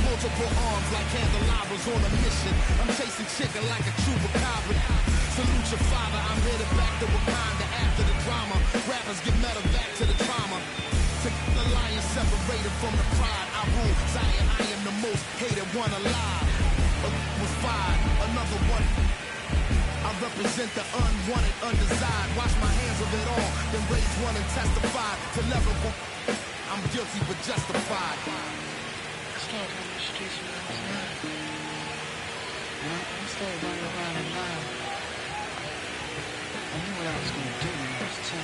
multiple arms like candelabras on a mission, I'm chasing chicken like a chupacabra, salute your father, I'm headed back to Wakanda after the drama, rappers get medevac to the trauma. The lion separated from the pride. I rule Zion, I am the most hated one alive. Was fired, another one. I represent the unwanted, undesired. Wash my hands of it all, then raise one and testify to never go. I'm guilty but justified. I started on the streets when I was 9. I started running around at 9. I knew what I was going to do when I was 10.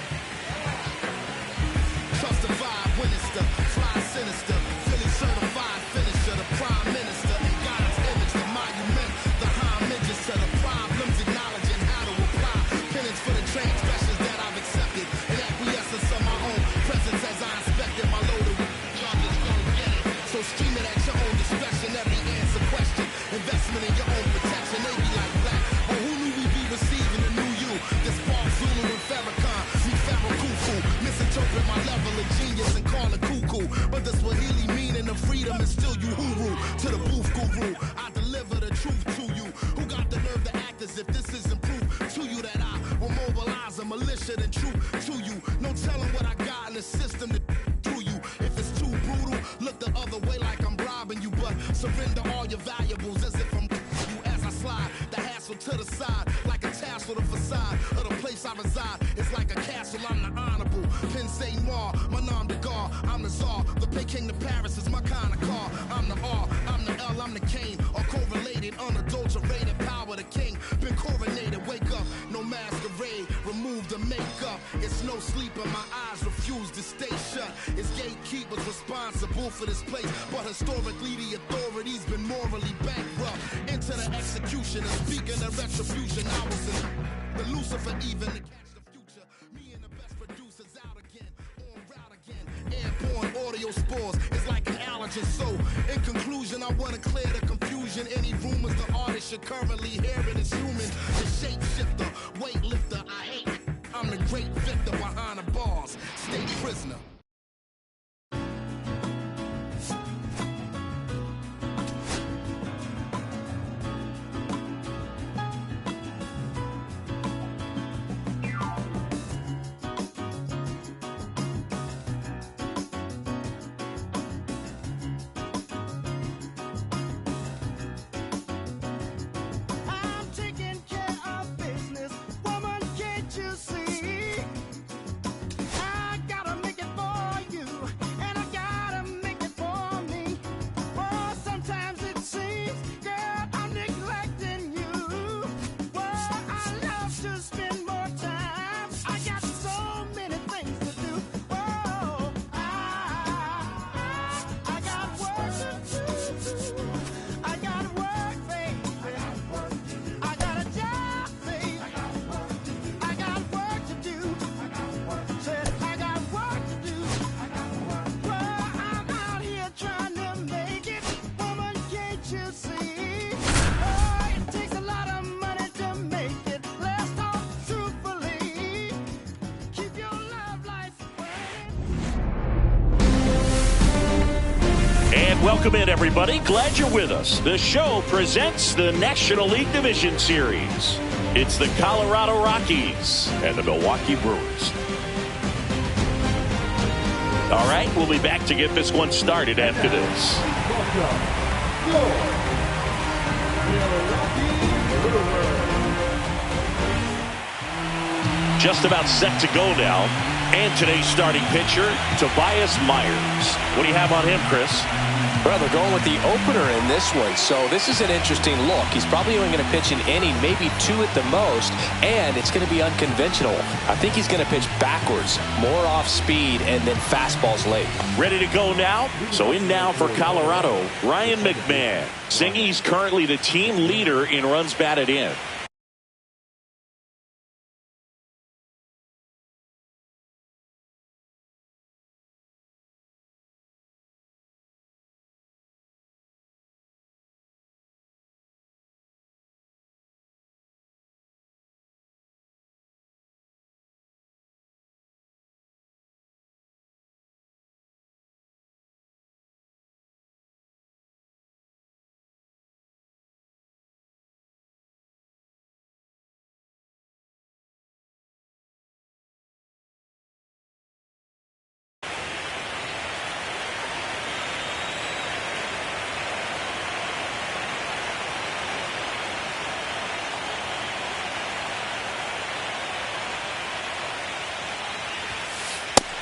Trust the vibe when it's the fly sinister, Philly certified finisher, the prime minister, in God's image, the monument, the homages to the problems, acknowledging how to apply penance for the transgressions that I've accepted, and acquiescence of my own presence as I inspected my loaded with charges, gon' get it. So stream it at your own discretion, every answer question, investment in your own protection, they be like black, but who knew we'd be receiving a new you, this Spark Zulu and Farrakhan, me Pharaoh Kufu, misinterpret my level of genius and call it cuckoo, but the Swahili meaning of freedom is still you huru, to the booth guru, I deliver the truth to you, who got the nerve to act as if this isn't proof to you that I will mobilize a militia and troop to you, no telling what I got in the system to do you, if it's too brutal, look the other way like I'm robbing you, but surrender all your valuables as if I'm you as I slide, the hassle to the side, like a tassel, the facade of the place I reside, it's like a castle, I'm the honorable, Pin Saint Noir, my nom de gar, I'm the czar, the Peking to Paris is my kind of car, I'm the R, I'm the L, I'm the Kane, all correlated, unadulterated power, the king, been coronated, wake up, no masquerade, remove the makeup, it's no sleep and my eyes refuse to stay shut, it's gatekeepers responsible for this place, but historically the authorities been morally bankrupt, into the execution, and speaking of retribution, I was in the Lucifer even to catch the future, me and the best producers out again, on route again, airborne audio spores, it's like an allergen, so in conclusion, I want to clear the confusion, any rumors the artist you're currently hearing is human, the shapeshifter, weightlifter, I hate it, I'm the great victor behind the bars, state prisoner. I'm taking care of business, woman, can't you see? I gotta make it for you, and I gotta make it for me. Oh, sometimes it seems, girl, I'm neglecting you. Well, I love to spend more time. I got so many things to do. Oh, I got work to do. I got work, baby. I got a job, baby. I got work to do. Said I got work to do. Well, I'm out here trying to make it. Woman, can't you see? Oh, it takes a lot of money to make it. Let's talk truthfully. Keep your love lights burning. And welcome in, everybody. Glad you're with us. The show presents the National League Division Series. It's the Colorado Rockies and the Milwaukee Brewers. All right, we'll be back to get this one started after this. Just about set to go now. And today's starting pitcher, Tobias Myers. What do you have on him, Chris? Well, they're going with the opener in this one, so this is an interesting look. He's probably only going to pitch an inning, maybe 2 at the most, and it's going to be unconventional. I think he's going to pitch backwards, more off speed, and then fastballs late. Ready to go now? So in now for Colorado, Ryan McMahon. Saying he's currently the team leader in runs batted in.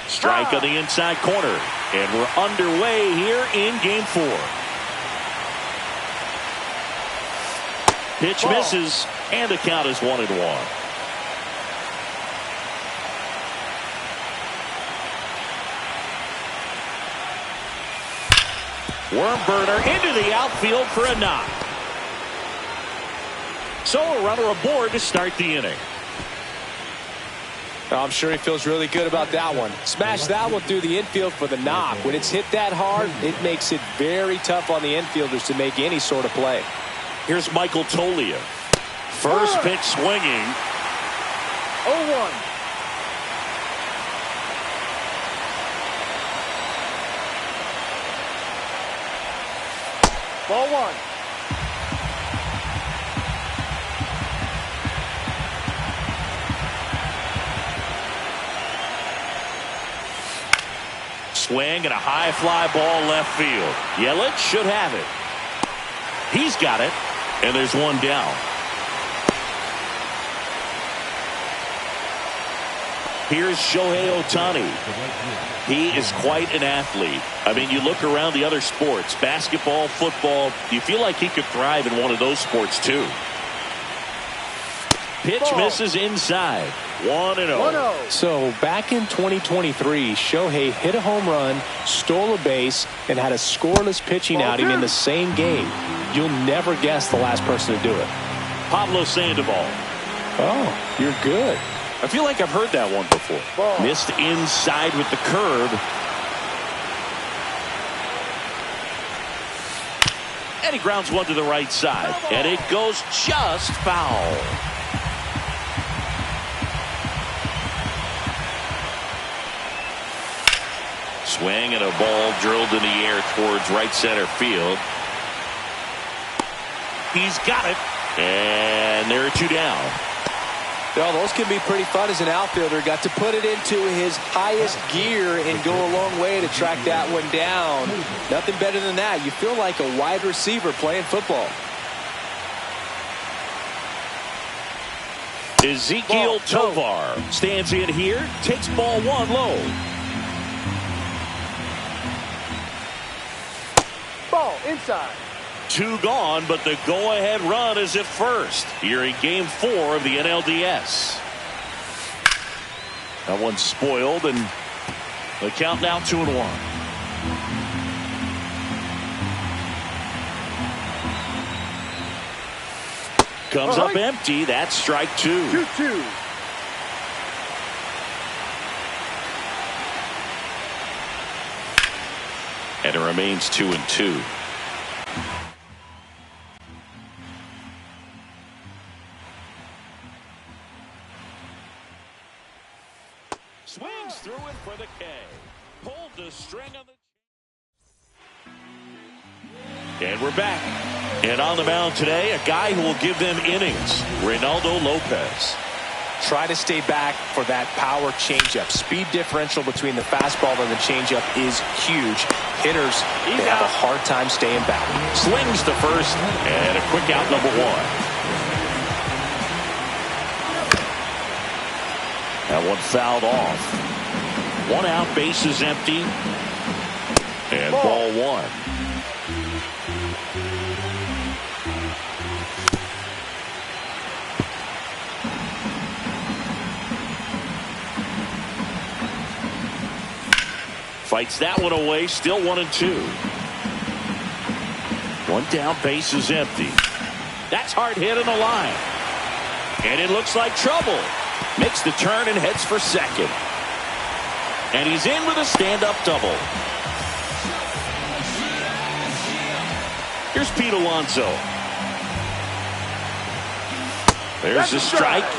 Strike on the inside corner. And we're underway here in game 4. Pitch misses, and the count is 1-1. Worm burner into the outfield for a knock. So a runner aboard to start the inning. I'm sure he feels really good about that one. Smash that one through the infield for the knock. When it's hit that hard, it makes it very tough on the infielders to make any sort of play. Here's Michael Toglia. First pitch swinging. 0-1. Ball 1. Swing and a high fly ball left field. Yelich should have it. He's got it. And there's one down. Here's Shohei Ohtani. He is quite an athlete. I mean, you look around the other sports, basketball, football, you feel like he could thrive in one of those sports too. Pitch misses inside. 1-0. So back in 2023, Shohei hit a home run, stole a base, and had a scoreless pitching outing in the same game. You'll never guess the last person to do it. Pablo Sandoval. Oh, you're good. I feel like I've heard that one before. Missed inside with the curve. And he grounds one to the right side. And it goes just foul. Swing and a ball drilled in the air towards right center field. He's got it. And there are 2 down. Well, those can be pretty fun as an outfielder. Got to put it into his highest gear and go a long way to track that one down. Nothing better than that. You feel like a wide receiver playing football. Ezekiel Tovar stands in here, takes ball 1 low. Ball inside. 2 gone, but the go-ahead run is at first. Here in game 4 of the NLDS. That one's spoiled, and the count now 2-1. Comes up empty. That's strike 2. 2-2. And it remains 2-2. Swings through it for the K. Pulled the string on the... And we're back. And on the mound today, a guy who will give them innings, Reynaldo Lopez. Try to stay back for that power changeup. Speed differential between the fastball and the changeup is huge. Hitters, they have a hard time staying back. Swings to first, and a quick out, number one. That one fouled off. 1 out, base is empty. And ball one. Fights that one away, still 1-2. 1 down, base is empty. That's hard hit in the line. And it looks like trouble. Makes the turn and heads for second. And he's in with a stand-up double. Here's Pete Alonso. There's the strike.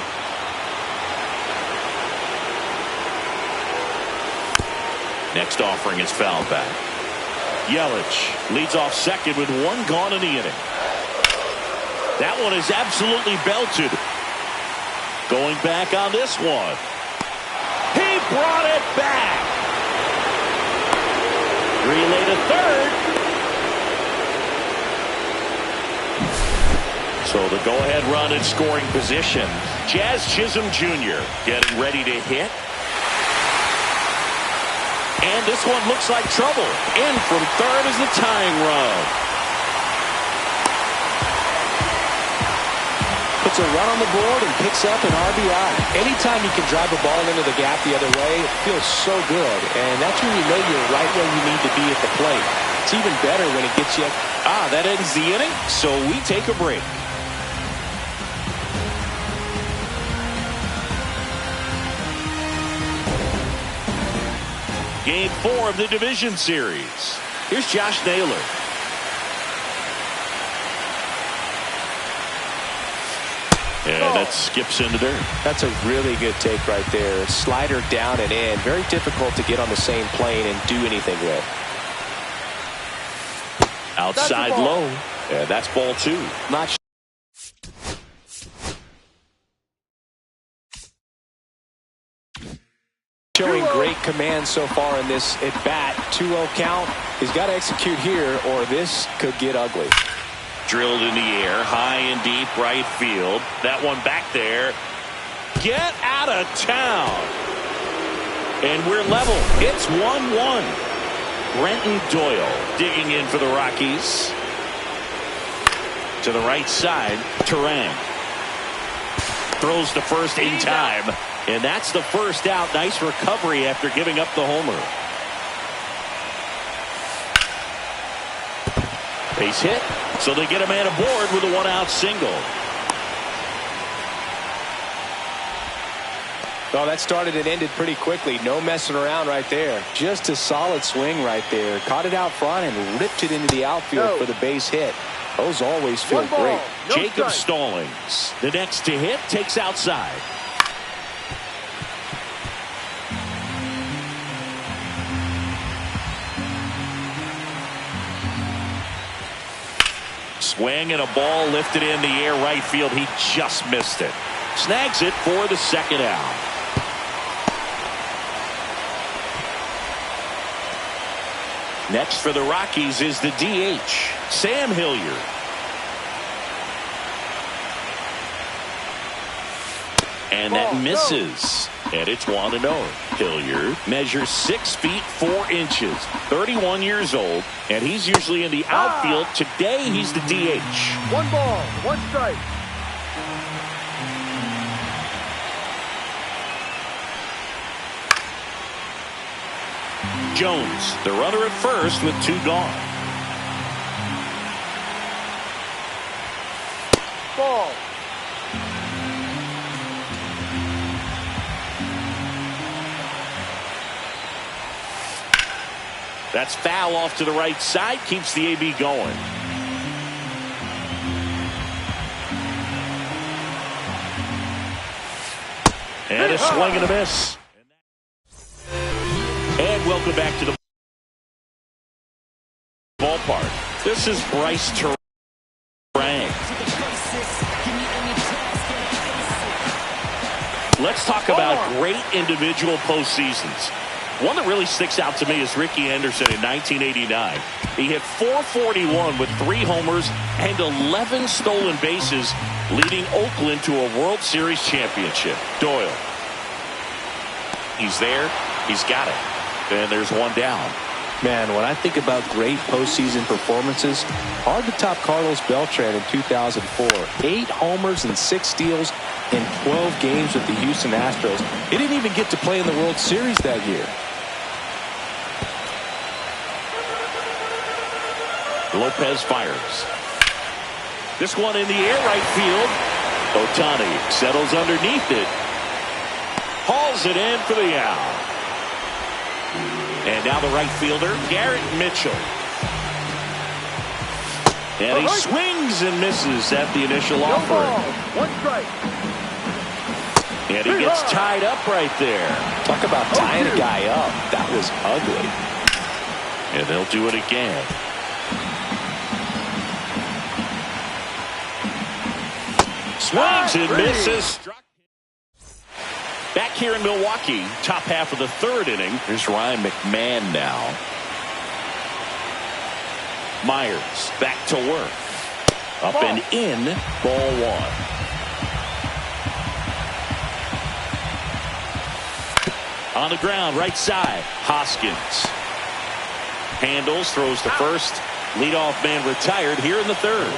Next offering is foul back. Yelich leads off second with 1 gone in the inning. That one is absolutely belted. Going back on this one. He brought it back. Relay to third. So the go-ahead run in scoring position. Jazz Chisholm Jr. getting ready to hit. And this one looks like trouble. In from third is the tying run. Puts a run on the board and picks up an RBI. Anytime you can drive a ball into the gap the other way, it feels so good. And that's when you know you're right where you need to be at the plate. It's even better when it gets you. That ends the inning, so we take a break. Game 4 of the division series. Here's Josh Naylor. And that skips into dirt. That's a really good take right there. Slider down and in. Very difficult to get on the same plane and do anything with. Outside low. And that's ball 2. Not showing great command so far in this at bat. 2-0 count. He's got to execute here or this could get ugly. Drilled in the air, high and deep right field. That one back there. Get out of town. And we're level. It's 1-1. Brenton Doyle digging in for the Rockies. To the right side, Turang. Throws to first in time. And that's the first out. Nice recovery after giving up the homer. Base hit. So they get a man aboard with a 1-out single. Oh, that started and ended pretty quickly. No messing around right there. Just a solid swing right there. Caught it out front and ripped it into the outfield for the base hit. Those always feel great. Jacob Stallings, the next to hit, takes outside. Swing and a ball lifted in the air right field. He just missed it. Snags it for the second out. Next for the Rockies is the DH, Sam Hilliard. And that misses. And it's 1-0. Hilliard measures 6 feet 4 inches, 31 years old, and he's usually in the outfield. Today he's the DH. 1 ball, 1 strike. Jones, the runner at first with 2 gone. Ball. That's foul off to the right side. Keeps the AB going. And a swing and a miss. And welcome back to the ballpark. This is Bryce Turang. Let's talk about great individual postseasons. One that really sticks out to me is Ricky Henderson in 1989. He hit .441 with 3 homers and 11 stolen bases, leading Oakland to a World Series championship. Doyle. He's there. He's got it. And there's one down. Man, when I think about great postseason performances, hard to top Carlos Beltran in 2004. 8 homers and 6 steals in 12 games with the Houston Astros. He didn't even get to play in the World Series that year. Lopez fires. This one in the air, right field. Ohtani settles underneath it. Hauls it in for the out. And now the right fielder, Garrett Mitchell. And he swings and misses at the initial offering. 1 strike. And he gets tied up right there. Talk about tying a guy up. That was ugly. And they'll do it again. Swings and misses. Back here in Milwaukee, top half of the 3rd inning. Here's Ryan McMahon now. Myers back to work. Up and in, ball 1. On the ground, right side, Hoskins. Handles, throws to first. Leadoff man retired here in the 3rd.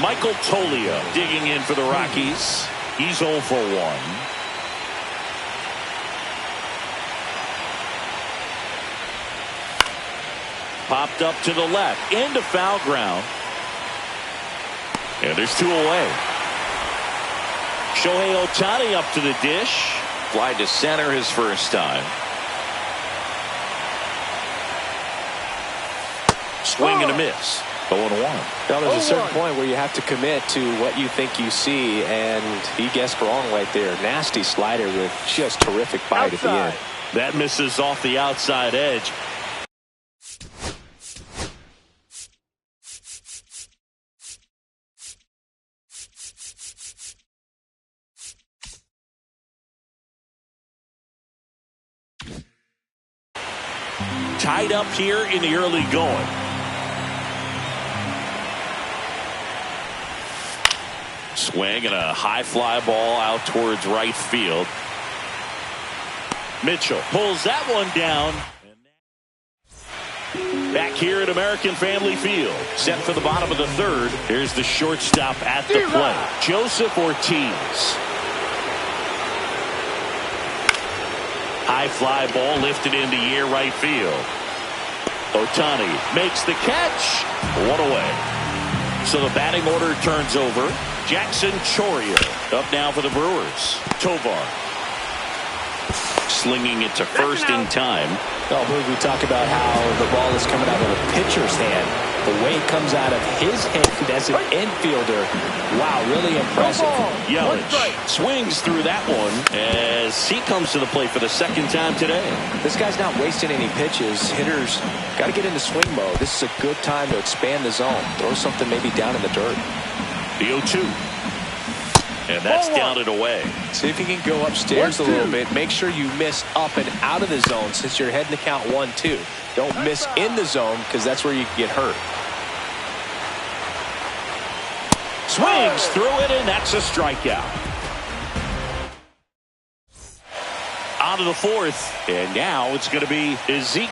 Michael Toglia digging in for the Rockies. He's 0 for 1. Popped up to the left, into foul ground. And there's 2 away. Shohei Ohtani up to the dish. Fly to center his first time. Swing and a miss. 0-1. Now, there's a certain point where you have to commit to what you think you see, and he guessed wrong right there. Nasty slider with just terrific bite at the end. That misses off the outside edge. Tied up here in the early going. Swing and a high fly ball out towards right field. Mitchell pulls that one down. Back here at American Family Field. Set for the bottom of the 3rd. Here's the shortstop at the plate. Joseph Ortiz. High fly ball lifted into near right field. Ohtani makes the catch. 1 away. So the batting order turns over. Jackson Choria up now for the Brewers. Tovar slinging it to first in time. Oh, we talk about how the ball is coming out of the pitcher's hand. The way it comes out of his hand as an infielder. Wow, really impressive. Yelich swings through that one as he comes to the plate for the 2nd time today. This guy's not wasting any pitches. Hitters got to get into swing mode. This is a good time to expand the zone. Throw something maybe down in the dirt. The 0-2. And that's down and away. See if you can go upstairs a little bit. Make sure you miss up and out of the zone since you're heading to count 1-2. Don't miss in the zone because that's where you can get hurt. Swings through it, and that's a strikeout. On to the 4th, and now it's going to be Ezekiel.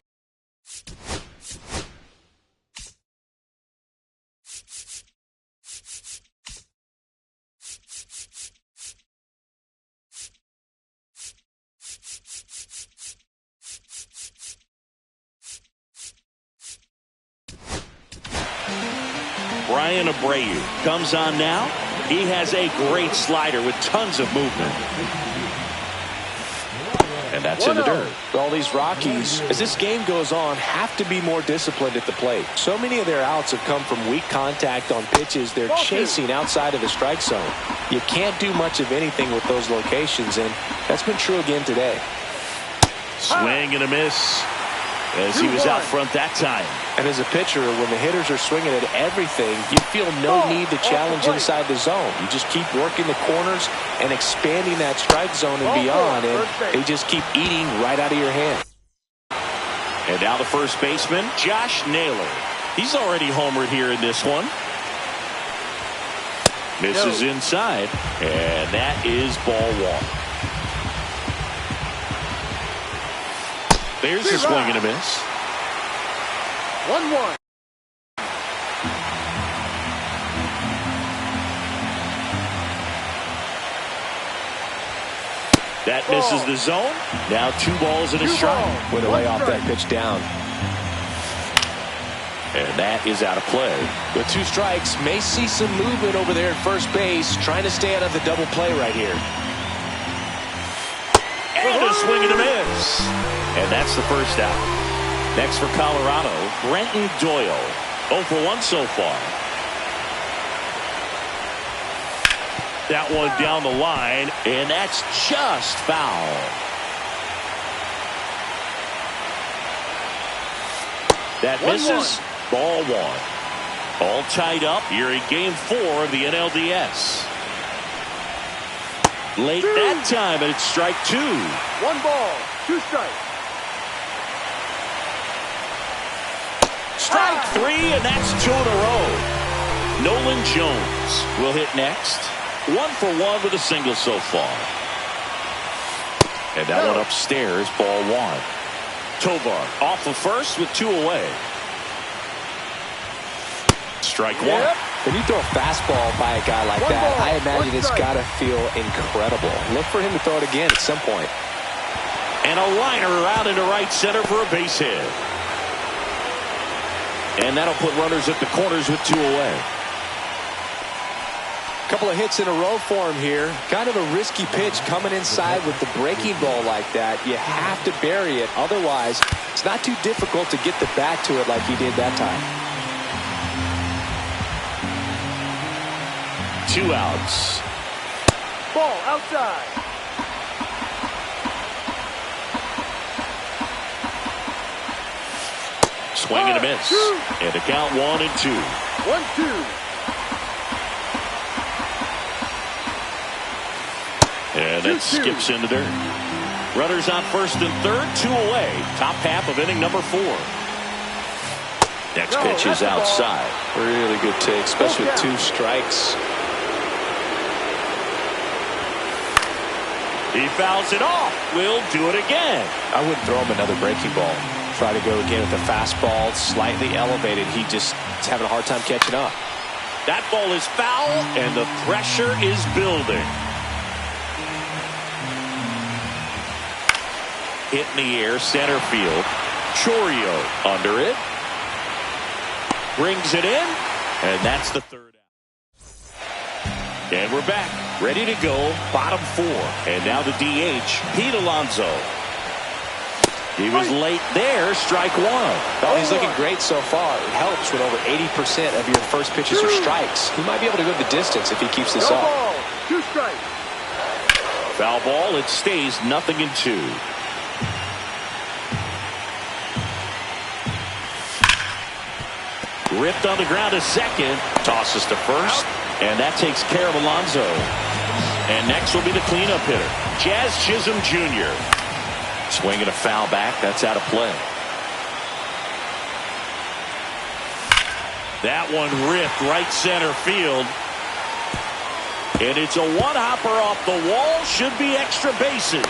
Brian Abreu comes on now. He has a great slider with tons of movement. And that's in the dirt. All these Rockies, as this game goes on, have to be more disciplined at the plate. So many of their outs have come from weak contact on pitches they're chasing outside of the strike zone. You can't do much of anything with those locations, and that's been true again today. Swing and a miss as he was out front that time. And as a pitcher, when the hitters are swinging at everything, you feel no need to challenge inside the zone. You just keep working the corners and expanding that strike zone and beyond, and they just keep eating right out of your hand. And now the first baseman, Josh Naylor. He's already homered here in this one. Misses inside, and that is ball one. There's a swing and a miss. 1-1. That misses the zone. Now 2 balls and a strike. Way to lay off that pitch down. And that is out of play. With 2 strikes, may see some movement over there at first base, trying to stay out of the double play right here. And a swing and a miss. And that's the first out. Next for Colorado, Brenton Doyle. 0 for 1 so far. That one down the line, and that's just foul. That misses. Ball 1. All tied up here in game 4 of the NLDS. Late that time, and it's strike 2. 1 ball, 2 strikes. Strike 3, and that's 2 in a row. Nolan Jones will hit next. 1 for 1 with a single so far. And that one upstairs, ball 1. Tovar off of first with 2 away. Strike 1. When you throw a fastball by a guy like that, I imagine it's got to feel incredible. Look for him to throw it again at some point. And a liner around into right center for a base hit. And that'll put runners at the corners with 2 away. Couple of hits in a row for him here. Kind of a risky pitch coming inside with the breaking ball like that. You have to bury it. Otherwise, it's not too difficult to get the bat to it like he did that time. 2 outs. Ball outside. Swing and a miss. And the count 1 and 2. 1-2. And that skips into dirt. Runners on first and third, 2 away. Top half of inning number 4. Next pitch is outside. Really good take, especially with 2 strikes. He fouls it off. Will do it again. I wouldn't throw him another breaking ball. Try to go again with the fastball, slightly elevated. He just is having a hard time catching up. That ball is foul, and the pressure is building. Hit in the air, center field. Chorio under it. Brings it in, and that's the 3rd out. And we're back, ready to go, bottom 4. And now the DH, Pete Alonso. He was late there, strike 1. Well, he's looking great so far. It helps when over 80% of your first pitches are strikes. He might be able to go the distance if he keeps this up. Ball, 2 strikes. Foul ball, it stays 0-2. Ripped on the ground to second. Tosses to first. And that takes care of Alonso. And next will be the cleanup hitter, Jazz Chisholm Jr. Swinging a foul back. That's out of play. That one ripped right center field. And it's a one-hopper off the wall. Should be extra bases.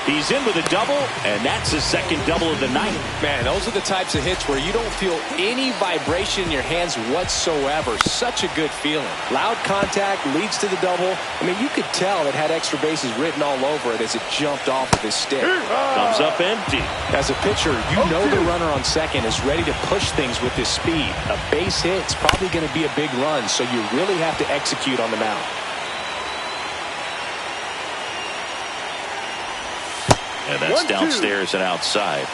He's in with a double, and that's his second double of the night. Man, those are the types of hits where you don't feel any vibration in your hands whatsoever. Such a good feeling. Loud contact leads to the double. I mean, you could tell it had extra bases written all over it as it jumped off of his stick. Comes up empty. As a pitcher, you know the runner on second is ready to push things with his speed. A base hit's probably going to be a big run, so you really have to execute on the mound. And that's downstairs and outside.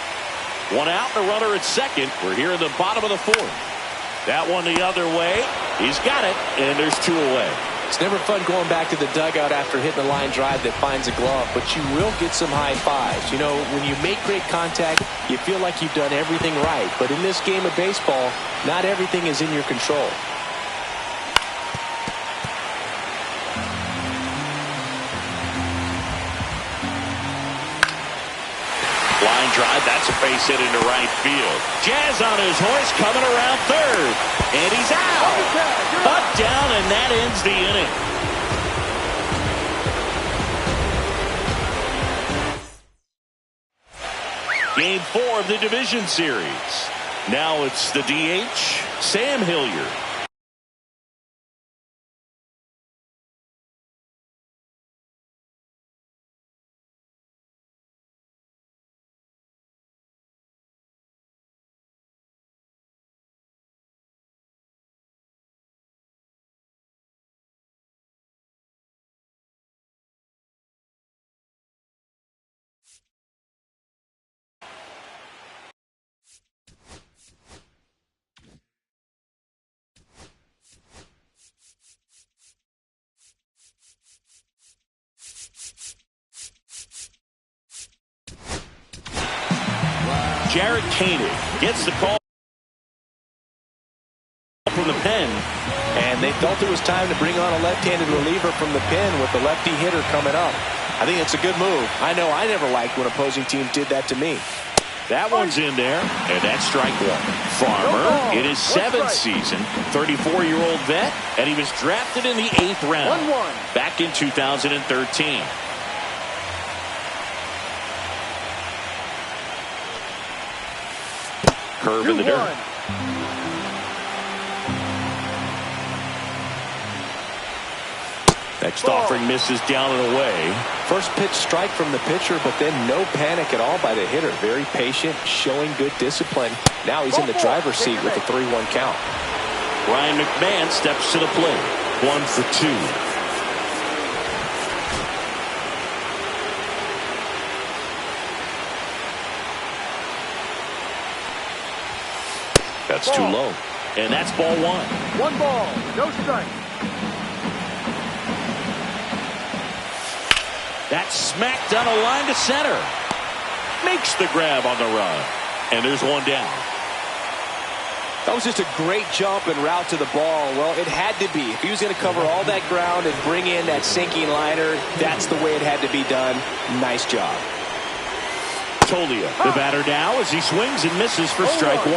1 out, the runner at second. We're here in the bottom of the 4th. That one the other way. He's got it, and there's 2 away. It's never fun going back to the dugout after hitting a line drive that finds a glove, but you will get some high fives. You know, when you make great contact, you feel like you've done everything right. But in this game of baseball, not everything is in your control. Line drive, that's a base hit into right field. Jazz on his horse coming around third. And he's out. Butt down, and that ends the inning. Game 4 of the division series. Now it's the DH, Sam Hilliard. Jared Koenig gets the call from the pen. And they felt it was time to bring on a left-handed reliever from the pen with the lefty hitter coming up. I think it's a good move. I know I never liked when opposing teams did that to me. That one's in there, and that's strike one. Farmer in his 7th season, 34-year-old vet, and he was drafted in the 8th round back in 2013. Curve in the dirt. Next offering misses down and away. First pitch strike from the pitcher, but then no panic at all by the hitter. Very patient, showing good discipline. Now he's in the driver's seat with a 3-1 count. Ryan McMahon steps to the plate. 1 for 2. That's too low. And that's ball 1. 1 ball, no strike. That's smacked on a line to center. Makes the grab on the run. And there's 1 down. That was just a great jump and route to the ball. Well, it had to be. If he was going to cover all that ground and bring in that sinking liner, that's the way it had to be done. Nice job. Tolia, the batter now as he swings and misses for strike 1.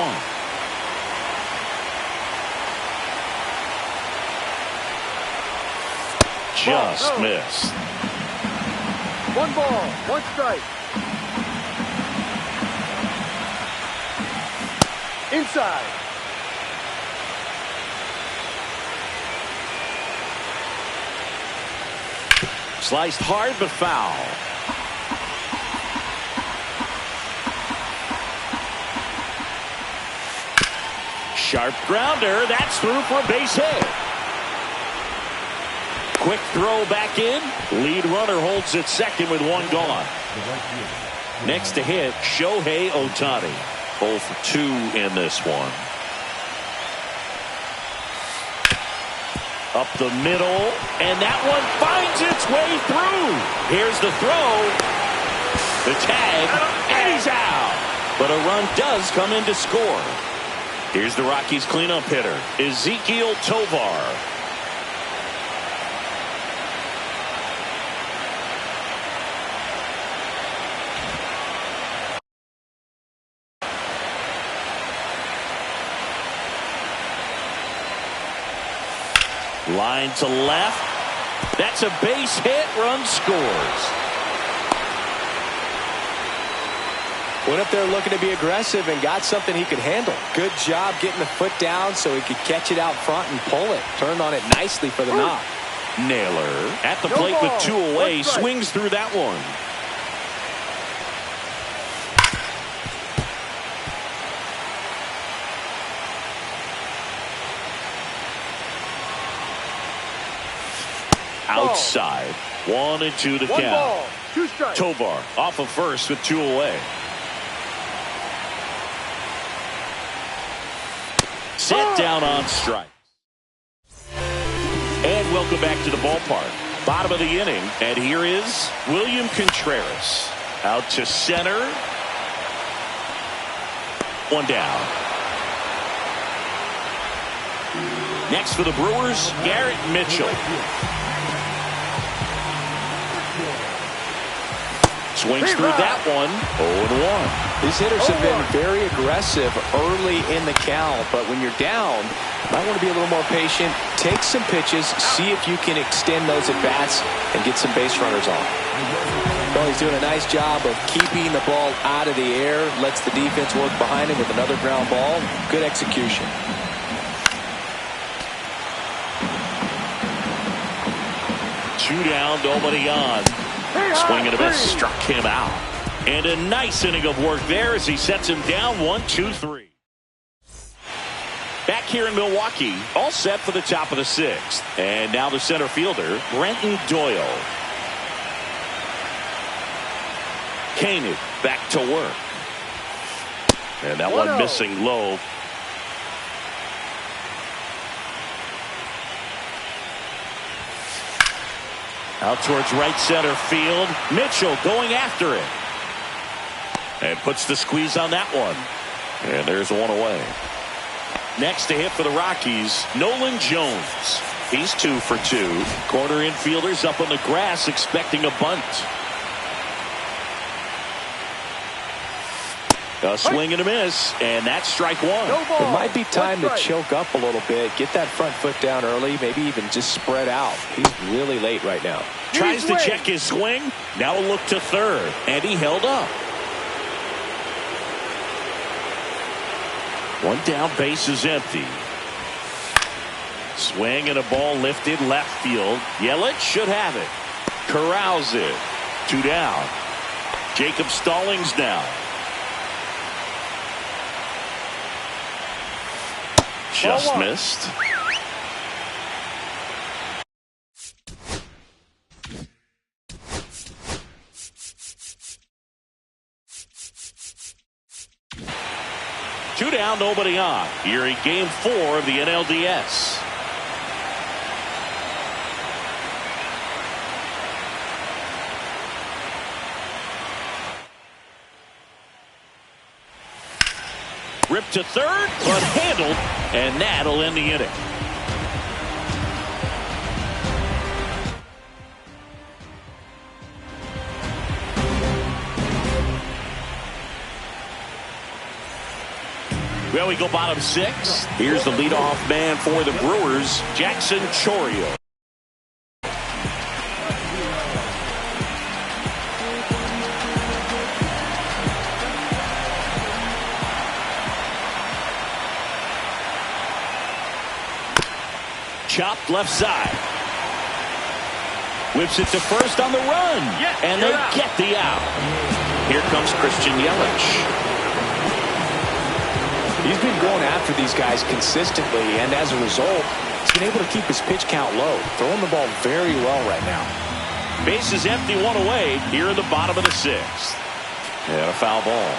Just missed. 1 ball, 1 strike. Inside. Sliced hard but foul. Sharp grounder. That's through for a base hit. Quick throw back in. Lead runner holds at second with 1 gone. Next to hit, Shohei Ohtani. 0 for 2 in this one. Up the middle, and that one finds its way through. Here's the throw. The tag, and he's out. But a run does come in to score. Here's the Rockies cleanup hitter, Ezequiel Tovar. Line to left. That's a base hit. Run scores. Went up there looking to be aggressive and got something he could handle. Good job getting the foot down so he could catch it out front and pull it. Turned on it nicely for the knock. Naylor at the plate with 2 away. Swings through that one. Outside. 1 and 2 to count. 1 ball, 2 strikes. Tovar off of first with 2 away. Set down on strike. And and welcome back to the ballpark. Bottom of the inning, and here is William Contreras. Out to center. One down. Next for the Brewers, Garrett Mitchell. Swings through that one. 0-1. These hitters have been very aggressive early in the count, but when you're down, you might want to be a little more patient. Take some pitches, see if you can extend those at-bats and get some base runners on. Well, he's doing a nice job of keeping the ball out of the air, lets the defense work behind him with another ground ball. Good execution. Two down, nobody on. Swing and a miss, struck him out. And a nice inning of work there as he sets him down 1-2-3. Back here in Milwaukee, all set for the top of the sixth. And now the center fielder, Brenton Doyle. Koenig back to work. And that one missing low. Out towards right center field. Mitchell going after it. And puts the squeeze on that one. And there's one away. Next to hit for the Rockies, Nolan Jones. He's 2 for 2. Corner infielders up on the grass expecting a bunt. A swing and a miss, and that's strike one. It might be time to choke up a little bit, get that front foot down early, maybe even just spread out. He's really late right now. Tries to check his swing. Now a look to third, and he held up. One down, base is empty. Swing and a ball lifted left field. Yelich should have it. Corrals it. 2 down. Jacob Stallings now. Just missed. Two down, nobody on. Here in game 4 of the NLDS. Ripped to third, but handled, and that'll end the inning. Well, we go bottom 6. Here's the leadoff man for the Brewers, Jackson Chourio. Chopped left side. Whips it to first on the run. And they get the out. Here comes Christian Yelich. He's been going after these guys consistently, and as a result, he's been able to keep his pitch count low. Throwing the ball very well right now. Base is empty, one away here in the bottom of the 6th. And a foul ball.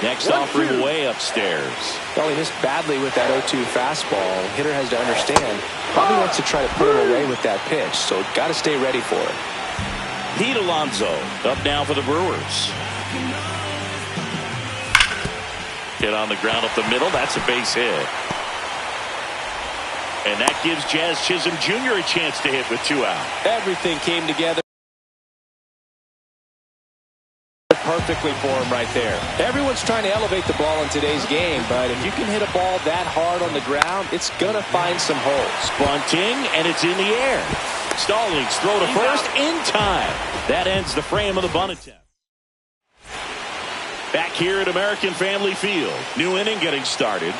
Next offering way upstairs. Well, he missed badly with that 0-2 fastball. Hitter has to understand. Probably wants to try to put him away with that pitch, so got to stay ready for it. Pete Alonso up now for the Brewers. Hit on the ground up the middle. That's a base hit. And that gives Jazz Chisholm Jr. a chance to hit with 2 out. Everything came together perfectly for him right there. Everyone's trying to elevate the ball in today's game, but if you can hit a ball that hard on the ground, it's going to find some holes. Bunting, and it's in the air. Stallings throw to first in time. That ends the frame of the bunt attempt. Back here at American Family Field. New inning getting started.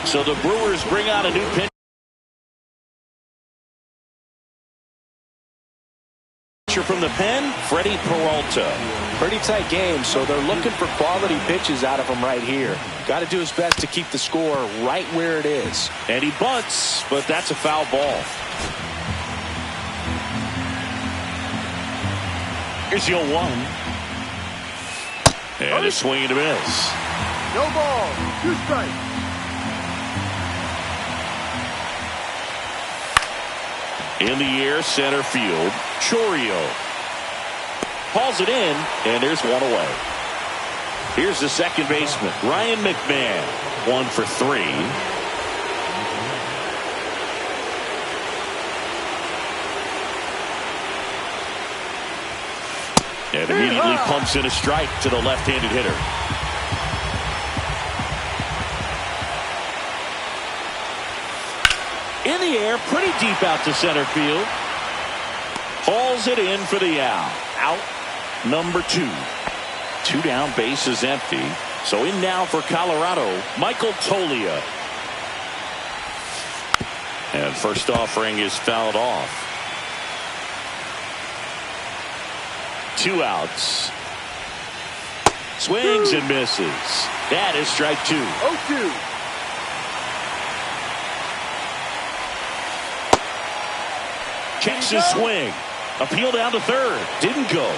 So the Brewers bring out a new pitcher from the pen, Freddie Peralta. Pretty tight game, so they're looking for quality pitches out of him right here. Got to do his best to keep the score right where it is. And he bunts, but that's a foul ball. Here's 0-1. And a swing and a miss. No ball. 2 strikes. In the air, center field, Chourio. Hauls it in, and there's one away. Here's the second baseman, Ryan McMahon. 1 for 3. And immediately pumps in a strike to the left-handed hitter. In the air, pretty deep out to center field. Hauls it in for the out. Out number 2. 2 down, base is empty. So in now for Colorado, Michael Toglia. And first offering is fouled off. 2 outs. Swings and misses. That is strike 2. 0-2. Checks his swing. Appeal down to third. Didn't go.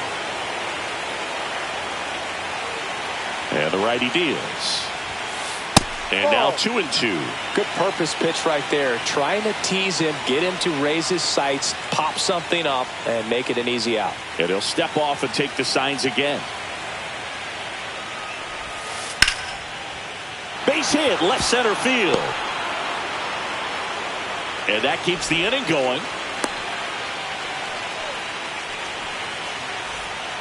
And the righty deals. And now 2-2. Good purpose pitch right there. Trying to tease him, get him to raise his sights, pop something up, and make it an easy out. And he'll step off and take the signs again. Base hit, left center field. And that keeps the inning going.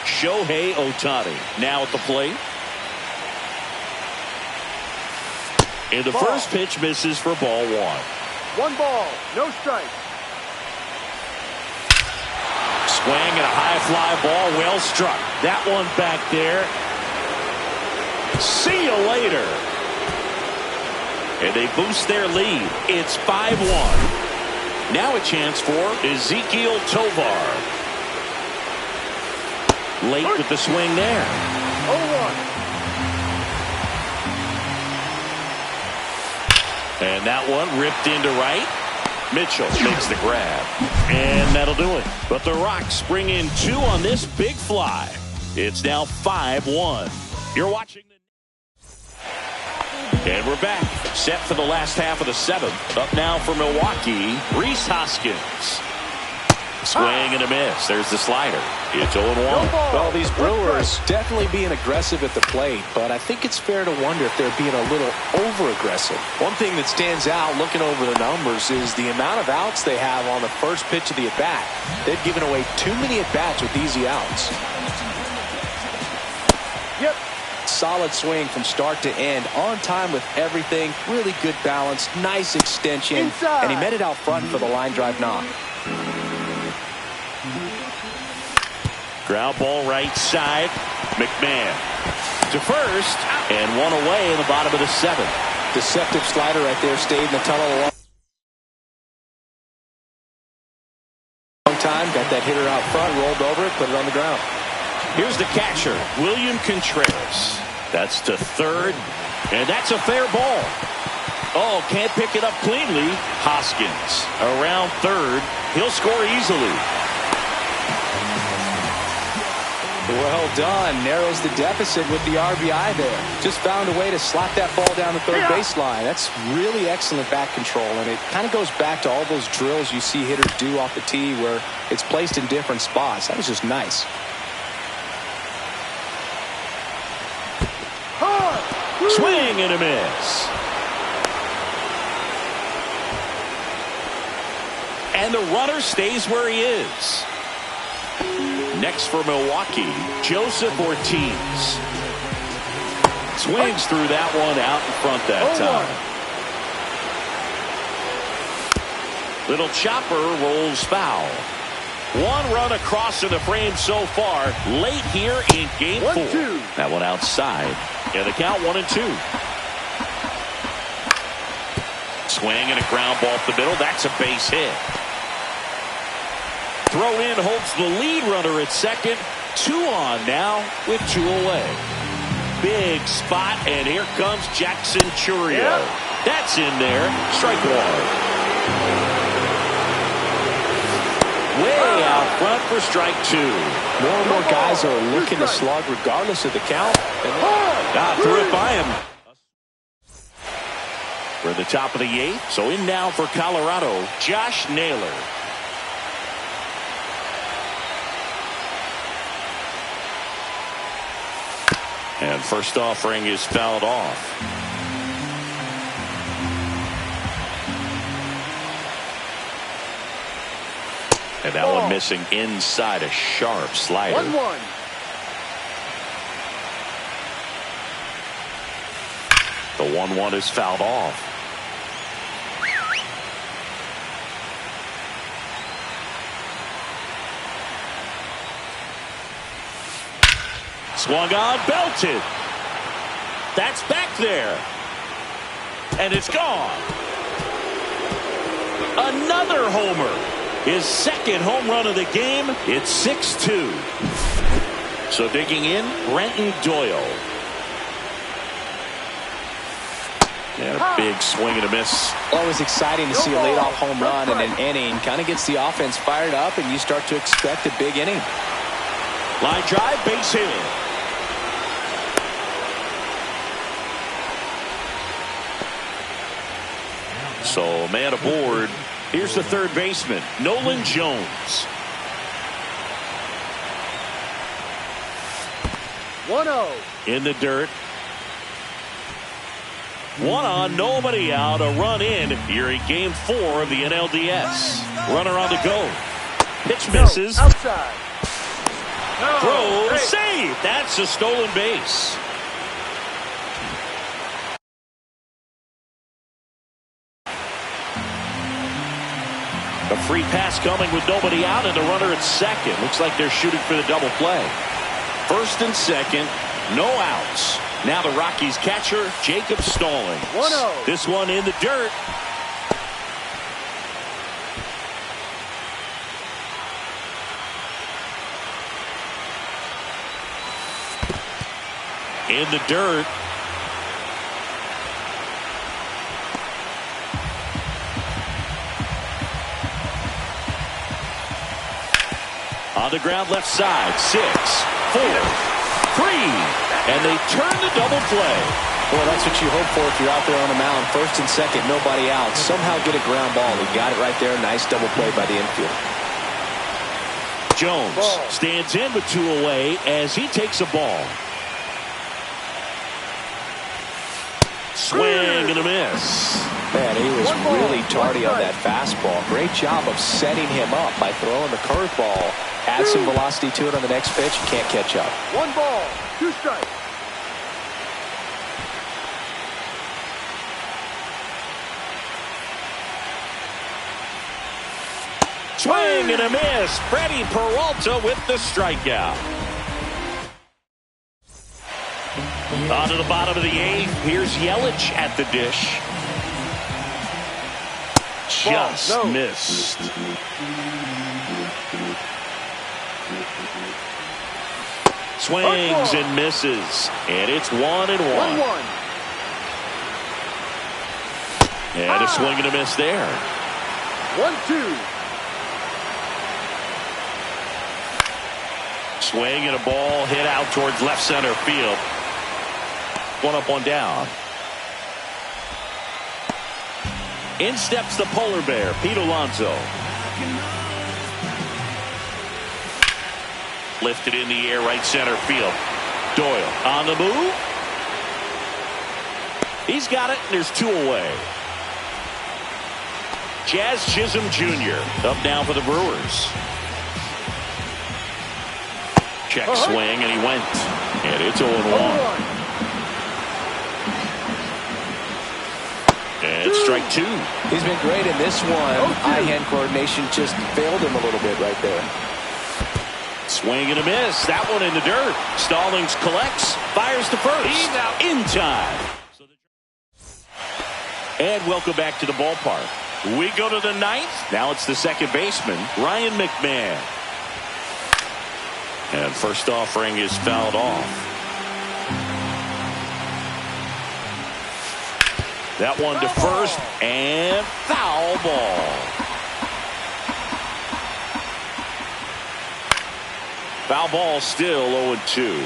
Shohei Ohtani now at the plate. And the first pitch misses for ball 1. 1 ball, no strike. Swing and a high fly ball, well struck. That one back there. See you later. And they boost their lead. It's 5-1. Now a chance for Ezequiel Tovar. Late with the swing there. 0-1. And that one ripped into right. Mitchell makes the grab. And that'll do it. But the Rocks bring in 2 on this big fly. It's now 5-1. You're watching. And we're back. Set for the last half of the 7th. Up now for Milwaukee, Rhys Hoskins. Swing and a miss. There's the slider. It's 0-1. Well, these Brewers definitely being aggressive at the plate, but I think it's fair to wonder if they're being a little over-aggressive. One thing that stands out looking over the numbers is the amount of outs they have on the first pitch of the at-bat. They've given away too many at-bats with easy outs. Yep. Solid swing from start to end, on time with everything, really good balance, nice extension, and he met it out front for the line drive knock. Ground ball right side. McMahon to first, and one away in the bottom of the 7th. Deceptive slider right there, stayed in the tunnel a long time, got that hitter out front, rolled over it, put it on the ground. Here's the catcher, William Contreras. That's to third, and that's a fair ball. Oh, can't pick it up cleanly. Hoskins around third. He'll score easily. Well done. Narrows the deficit with the RBI there. Just found a way to slap that ball down the third baseline. That's really excellent bat control, and it kind of goes back to all those drills you see hitters do off the tee where it's placed in different spots. That was just nice. Swing and a miss. And the runner stays where he is. Next for Milwaukee, Joseph Ortiz. Swings through that one out in front that time. Little chopper rolls foul. 1 run across in the frame so far late here in game 4. That one outside. And the count 1-2. Swing and a ground ball up the middle. That's a base hit. Throw in holds the lead runner at second. 2 on now with 2 away. Big spot, and here comes Jackson Churio. Yeah. That's in there. Strike 1. Way out front for strike 2. More and more guys are looking to slug regardless of the count. Threw it by him. We're at the top of the 8th. So in now for Colorado, Josh Naylor. And first offering is fouled off. And that one missing inside a sharp slider. 1-1. The 1-1 is fouled off. Swung on, belted. That's back there. And it's gone. Another homer. His second home run of the game. It's 6-2. So digging in, Brenton Doyle. And a big swing and a miss. Always exciting to see a leadoff home run in an inning. Kind of gets the offense fired up, and you start to expect a big inning. Line drive, base hit. So man aboard. Here's the third baseman, Nolan Jones. 1-0. In the dirt. 1 on, nobody out, a run in here in game 4 of the NLDS. Runner on the go. Pitch misses. Outside. No. Throw, Hey. save. That's a stolen base. A free pass coming with nobody out and a runner at second. Looks like they're shooting for the double play. First and second, no outs. Now the Rockies catcher, Jacob Stallings. 1-0. This one in the dirt. In the dirt. On the ground left side. 6, 4, 3. And they turn the double play. Well, that's what you hope for if you're out there on the mound. First and second, nobody out. Somehow get a ground ball. He got it right there. Nice double play by the infield. Jones stands in with 2 away as he takes a ball. Swing and a miss. Man, he was really tardy on that fastball. Great job of setting him up by throwing the curveball. Add some velocity to it on the next pitch. You can't catch up. 1 ball, 2 strikes. Swing and a miss. Freddie Peralta with the strikeout. On to the bottom of the 8th. Here's Yelich at the dish. Just missed. Swings and misses. And it's 1-1. 1-1. And a swing and a miss there. 1-2. Swing and a ball hit out towards left center field. 1 up, 1 down. In steps the polar bear, Pete Alonso. Lifted in the air, right center field. Doyle on the move. He's got it, and there's 2 away. Jazz Chisholm Jr. up now for the Brewers. Check swing, and he went. And it's 0-1. And strike 2. He's been great in this one. Eye-hand coordination just failed him a little bit right there. Swing and a miss. That one in the dirt. Stallings collects, fires to first. He's out in time. And welcome back to the ballpark. We go to the ninth. Now it's the second baseman, Ryan McMahon. And first offering is fouled off. That one to first, and foul ball. Foul ball, still 0-2.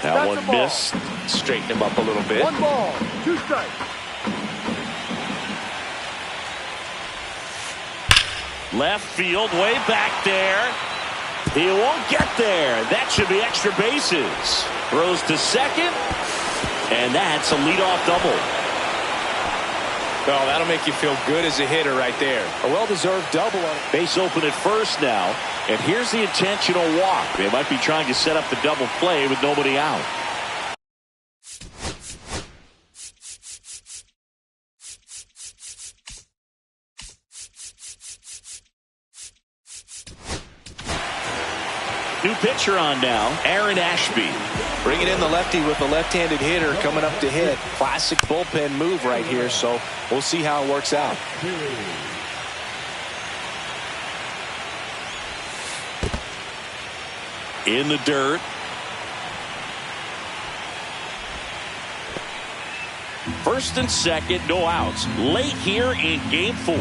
That one missed. Straighten him up a little bit. 1 ball, 2 strikes. Left field, way back there. He won't get there. That should be extra bases. Throws to second, and that's a leadoff double. Oh, that'll make you feel good as a hitter right there. A well-deserved double. Base open at first now, and here's the intentional walk. They might be trying to set up the double play with nobody out. New pitcher on now, Aaron Ashby. Bringing in the lefty with the left-handed hitter coming up to hit. Classic bullpen move right here, so we'll see how it works out. In the dirt. First and second, no outs. Late here in game 4.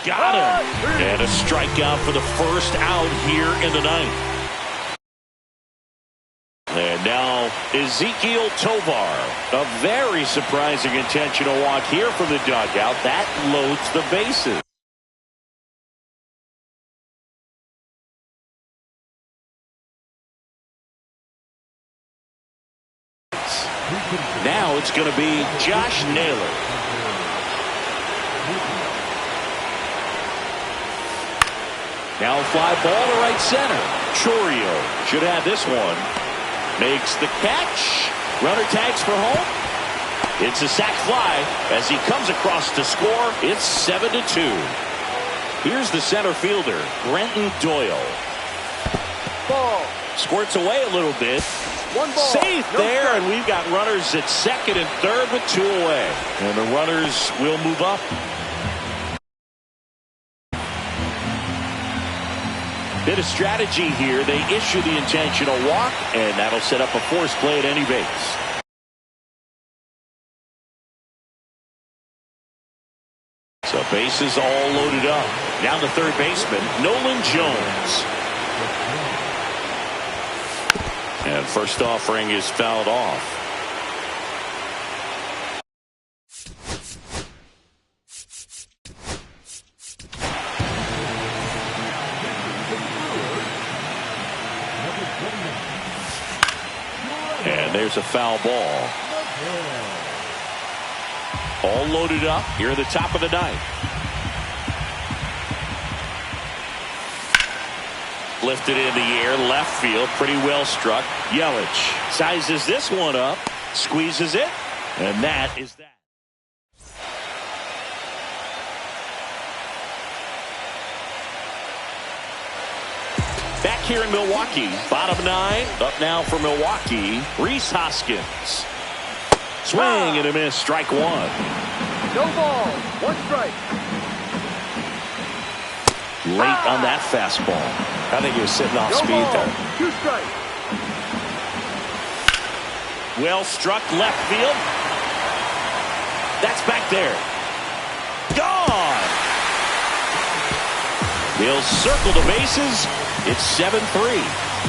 Got him. And a strikeout for the first out here in the ninth. And now Ezekiel Tovar. A very surprising intentional walk here from the dugout. That loads the bases. Now it's going to be Josh Naylor. Now a fly ball to right center. Chorio should have this one. Makes the catch. Runner tags for home. It's a sac fly as he comes across to score. It's 7-2. Here's the center fielder, Brenton Doyle. Ball. Squirts away a little bit. 1 ball. Safe no there, strike. and we've got runners at second and third with 2 away. And the runners will move up. Bit of strategy here. They issue the intentional walk, and that'll set up a force play at any base. So bases all loaded up. Now the third baseman, Nolan Jones. And first offering is fouled off. And there's a foul ball. All loaded up here at the top of the ninth. Lifted in the air, left field, pretty well struck. Yelich sizes this one up, squeezes it, and that is that. Back here in Milwaukee, bottom 9, up now for Milwaukee, Rhys Hoskins. Swing and a miss, strike 1. No ball. 1 strike. Late on that fastball. I think he was sitting off No speed ball. there. 2 strikes. Well struck left field. That's back there. Gone. He'll circle the bases. It's 7-3.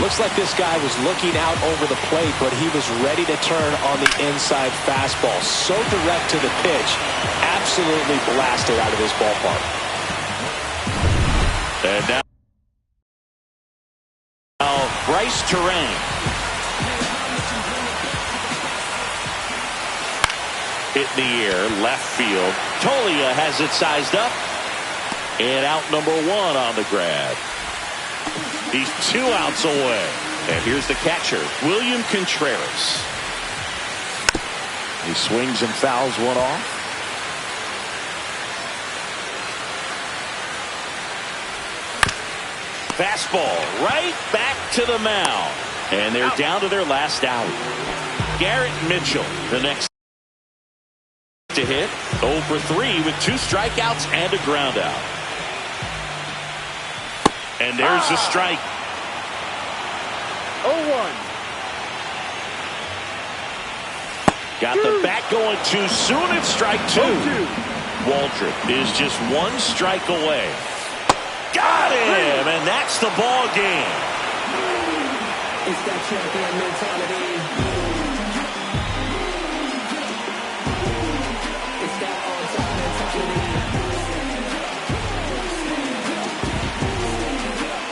Looks like this guy was looking out over the plate, but he was ready to turn on the inside fastball. So direct to the pitch. Absolutely blasted out of this ballpark. And now Bryce Terang. Hit in the air, left field. Tolia has it sized up. And out number 1 on the grab. He's 2 outs away. And here's the catcher, William Contreras. He swings and fouls one off. Fastball right back to the mound. And they're down to their last out. Garrett Mitchell, the next to hit. 0 for 3 with 2 strikeouts and a ground out. And there's the strike. 0-1. Got the bat going too soon. It's strike 2. 0-2. Waldrop is just 1 strike away. Got him, and that's the ball game. It's that champion mentality. It's that all-time mentality.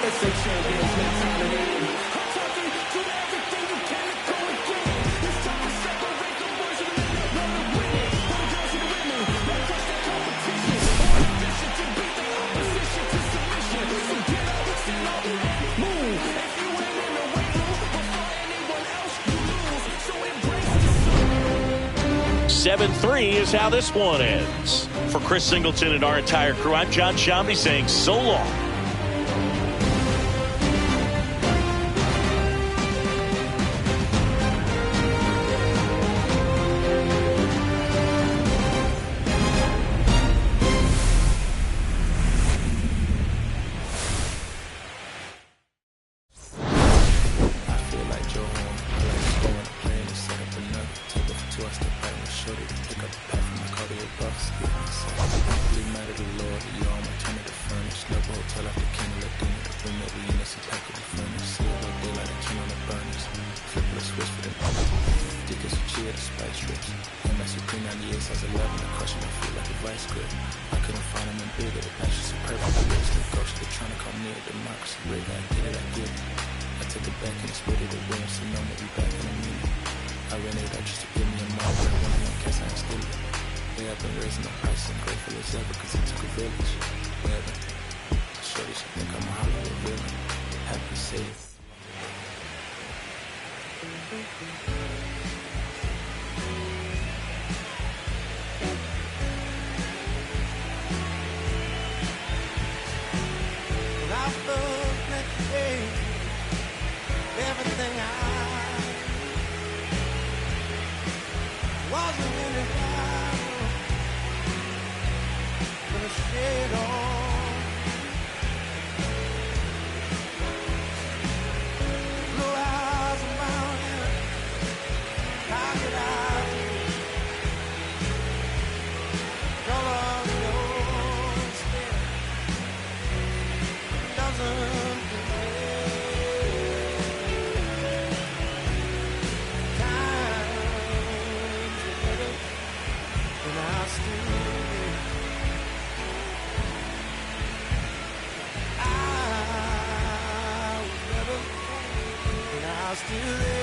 It's the champion's mentality. Seven 3 is how this one ends. For Chris Singleton and our entire crew, I'm John Shambi saying so long. Everything I wasn't any while when the shade on blue eyes around you. How could I color your skin doesn't still there.